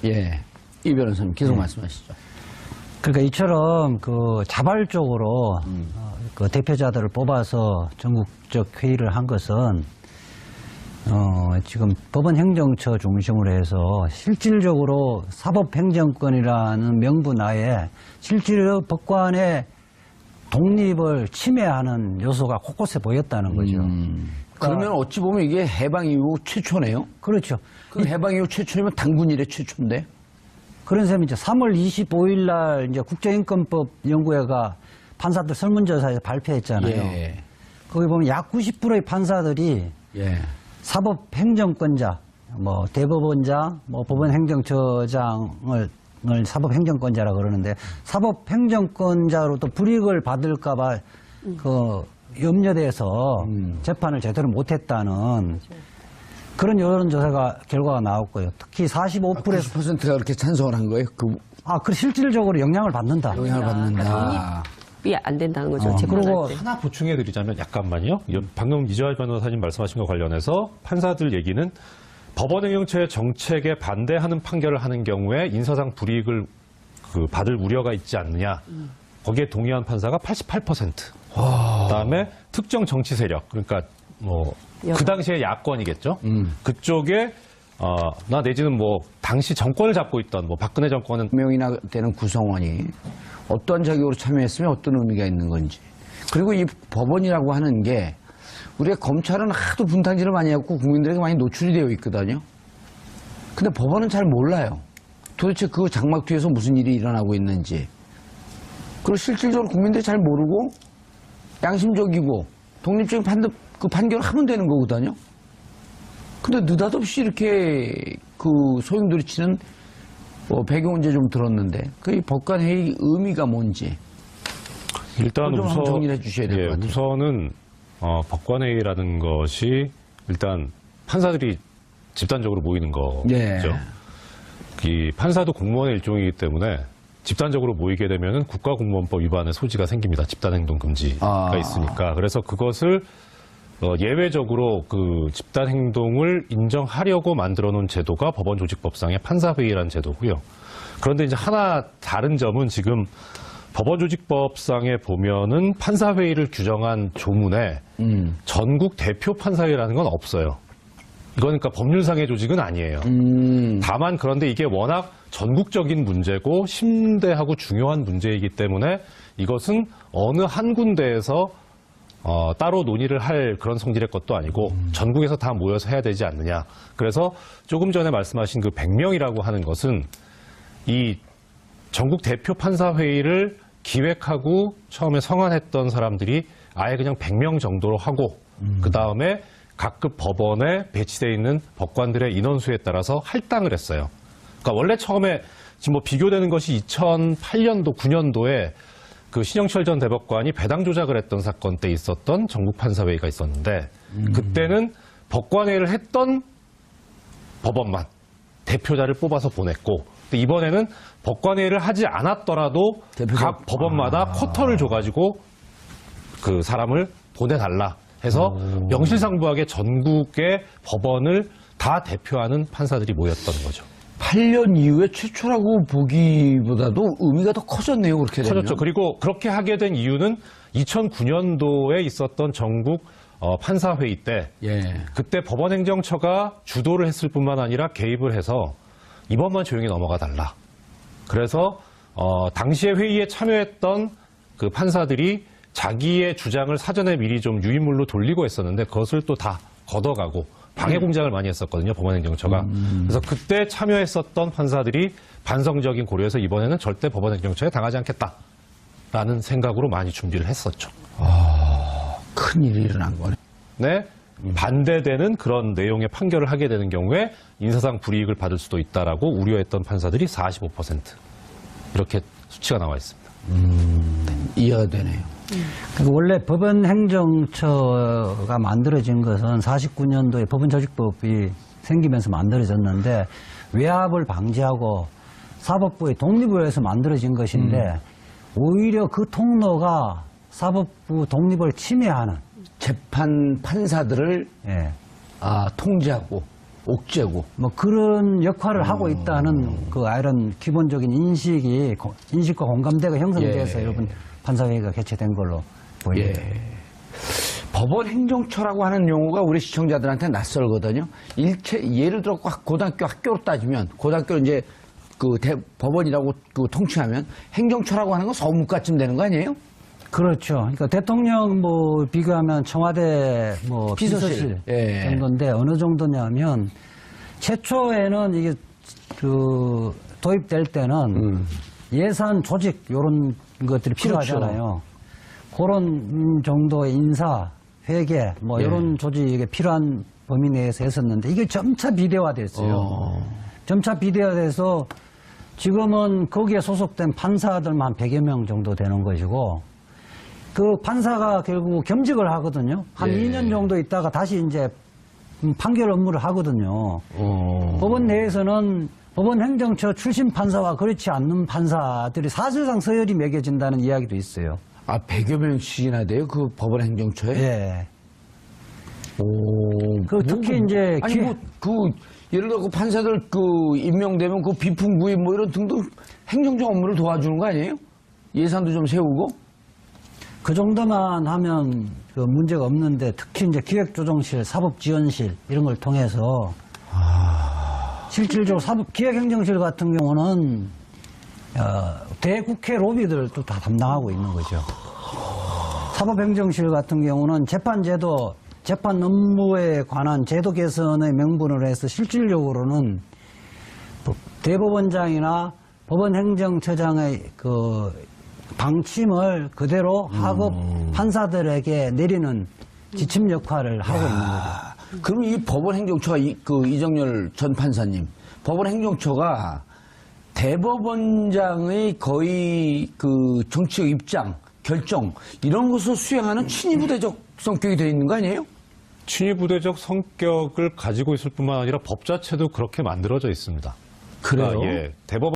이 변호사님 계속 말씀하시죠. 그러니까 이처럼 그 자발적으로 그 대표자들을 뽑아서 전국적 회의를 한 것은 지금 법원 행정처 중심으로 해서 실질적으로 사법행정권이라는 명분 하에 실질적 법관의 독립을 침해하는 요소가 곳곳에 보였다는 거죠. 그러면 어찌 보면 이게 해방 이후 최초네요. 그렇죠. 그 해방 이후 최초면 당군 이래 최초인데. 그런 셈이죠. 3월 25일 날 이제 국제인권법 연구회가 판사들 설문조사에서 발표했잖아요. 거기 보면 약 90%의 판사들이 사법행정권자, 뭐 대법원장, 뭐 법원행정처장을 사법행정권자라 그러는데 사법행정권자로 또 불이익을 받을까봐 그 염려돼서 재판을 제대로 못했다는 그런 여론조사 결과가 나왔고요. 특히 45%에서 90%가 그렇게 찬성을 한 거예요? 그 실질적으로 영향을 받는다. 영향을 받는다. 독립이 안 된다는 거죠. 재판할 그리고 때. 하나 보충해드리자면 잠깐만요. 방금 이재화 변호사님 말씀하신 것 관련해서 판사들 얘기는 법원행정처의 정책에 반대하는 판결을 하는 경우에 인사상 불이익을 받을 우려가 있지 않느냐. 거기에 동의한 판사가 88%. 그다음에 특정 정치 세력, 그러니까 뭐 그 당시에 야권이겠죠. 그쪽에 나 내지는 뭐 당시 정권을 잡고 있던 뭐 박근혜 정권은 명이나 되는 구성원이 어떤 자격으로 참여했으면 어떤 의미가 있는 건지. 그리고 이 법원이라고 하는 게 우리가 검찰은 하도 분탕질을 많이 했고 국민들에게 많이 노출이 되어 있거든요. 근데 법원은 잘 몰라요. 도대체 그 장막 뒤에서 무슨 일이 일어나고 있는지. 그리고 실질적으로 국민들이 잘 모르고 양심적이고 독립적인 그 판결을 하면 되는 거거든요. 근데 느닷없이 이렇게 그 소용돌이 치는 배경은 이제 좀 들었는데 그 법관회의 의미가 뭔지 일단 좀 한번 정리를 해주셔야 될 것 같아요. 우선은 법관회의라는 것이 일단 판사들이 집단적으로 모이는 거죠. 예. 이 판사도 공무원의 일종이기 때문에 집단적으로 모이게 되면은 국가공무원법 위반의 소지가 생깁니다. 집단행동금지가 있으니까. 그래서 그것을 예외적으로 그 집단행동을 인정하려고 만들어 놓은 제도가 법원조직법상의 판사회의라는 제도고요. 그런데 이제 하나 다른 점은 지금 법원조직법상에 보면은 판사회의를 규정한 조문에 전국 대표 판사회라는 건 없어요. 이건 그러니까 법률상의 조직은 아니에요. 다만 그런데 이게 워낙 전국적인 문제고 심대하고 중요한 문제이기 때문에 이것은 어느 한 군데에서 따로 논의를 할 그런 성질의 것도 아니고 전국에서 다 모여서 해야 되지 않느냐. 그래서 조금 전에 말씀하신 그 100명이라고 하는 것은 이 전국 대표 판사회의를 기획하고 처음에 성안했던 사람들이 아예 그냥 100명 정도로 하고 그다음에 각급 법원에 배치되어 있는 법관들의 인원수에 따라서 할당을 했어요. 그러니까 원래 처음에 지금 뭐 비교되는 것이 2008년도, 9년도에 그 신영철 전 대법관이 배당 조작을 했던 사건 때 있었던 전국판사회의가 있었는데 그때는 법관회의를 했던 법원만 대표자를 뽑아서 보냈고 근데 이번에는 법관회의를 하지 않았더라도 각 법원마다 쿼터를 줘가지고 그 사람을 보내달라 해서 명실상부하게 전국의 법원을 다 대표하는 판사들이 모였던 거죠. 8년 이후에 최초라고 보기보다도 의미가 더 커졌네요. 그렇게 되면. 커졌죠. 그리고 그렇게 하게 된 이유는 2009년도에 있었던 전국 판사회의 때 그때 법원행정처가 주도를 했을 뿐만 아니라 개입을 해서 이번만 조용히 넘어가 달라. 그래서 당시에 회의에 참여했던 그 판사들이 자기의 주장을 사전에 미리 좀 유인물로 돌리고 했었는데 그것을 또 다 걷어가고 방해 공작을 많이 했었거든요. 법원행정처가. 그래서 그때 참여했었던 판사들이 반성적인 고려에서 이번에는 절대 법원행정처에 당하지 않겠다라는 생각으로 많이 준비를 했었죠. 큰일이 일어난 거네. 네, 반대되는 그런 내용의 판결을 하게 되는 경우에 인사상 불이익을 받을 수도 있다라고 우려했던 판사들이 45% 이렇게 수치가 나와 있습니다. 이해가 되네요. 그러니까 원래 법원행정처가 만들어진 것은 49년도에 법원조직법이 생기면서 만들어졌는데 외압을 방지하고 사법부의 독립을 위해서 만들어진 것인데 오히려 그 통로가 사법부 독립을 침해하는 재판 판사들을 통제하고 옥죄고 뭐 그런 역할을 하고 있다는 그 이런 기본적인 인식과 공감대가 형성돼서 여러분 판사회의가 개최된 걸로 보입니다. 법원 행정처라고 하는 용어가 우리 시청자들한테 낯설거든요. 예를 들어 고등학교 학교로 따지면 고등학교 이제 그 법원이라고 그 통칭하면 행정처라고 하는 건 서무과쯤 되는 거 아니에요? 그렇죠. 그러니까 대통령 뭐 비교하면 청와대 뭐 비서실 정도인데 어느 정도냐면 최초에는 이게 그 도입될 때는 예산 조직 이런 것들이 필요하잖아요. 그런 정도의 인사, 회계 뭐 이런 조직에 필요한 범위 내에서 했었는데 이게 점차 비대화됐어요. 점차 비대화돼서 지금은 거기에 소속된 판사들만 한 100여 명 정도 되는 것이고 그 판사가 결국 겸직을 하거든요. 한 예. 2년 정도 있다가 다시 이제 판결 업무를 하거든요. 법원 내에서는 법원 행정처 출신 판사와 그렇지 않는 판사들이 사실상 서열이 매겨진다는 이야기도 있어요. 아, 100여 명씩이나 돼요? 그 법원 행정처에? 예. 오. 그 특히 이제 아니, 예를 들어 그 판사들 임명되면 그 비품구입 뭐 이런 등등 행정적 업무를 도와주는 거 아니에요? 예산도 좀 세우고? 그 정도만 하면 그 문제가 없는데 특히 이제 기획조정실, 사법지원실 이런 걸 통해서 실질적으로 기획행정실 같은 경우는 대국회 로비들도 다 담당하고 있는 거죠. 사법행정실 같은 경우는 재판제도, 재판 업무에 관한 제도 개선의 명분으로 해서 실질적으로는 대법원장이나 법원행정처장의 그 방침을 그대로 하급 판사들에게 내리는 지침 역할을 하고 있는 거죠. 그럼 이 법원 행정처가 이정열 전 판사님, 법원 행정처가 대법원장의 거의 그 정치적 입장, 결정 이런 것을 수행하는 친위부대적 성격이 되어 있는 거 아니에요? 친위부대적 성격을 가지고 있을 뿐만 아니라 법 자체도 그렇게 만들어져 있습니다. 그래요? 그러니까, 예, 대법원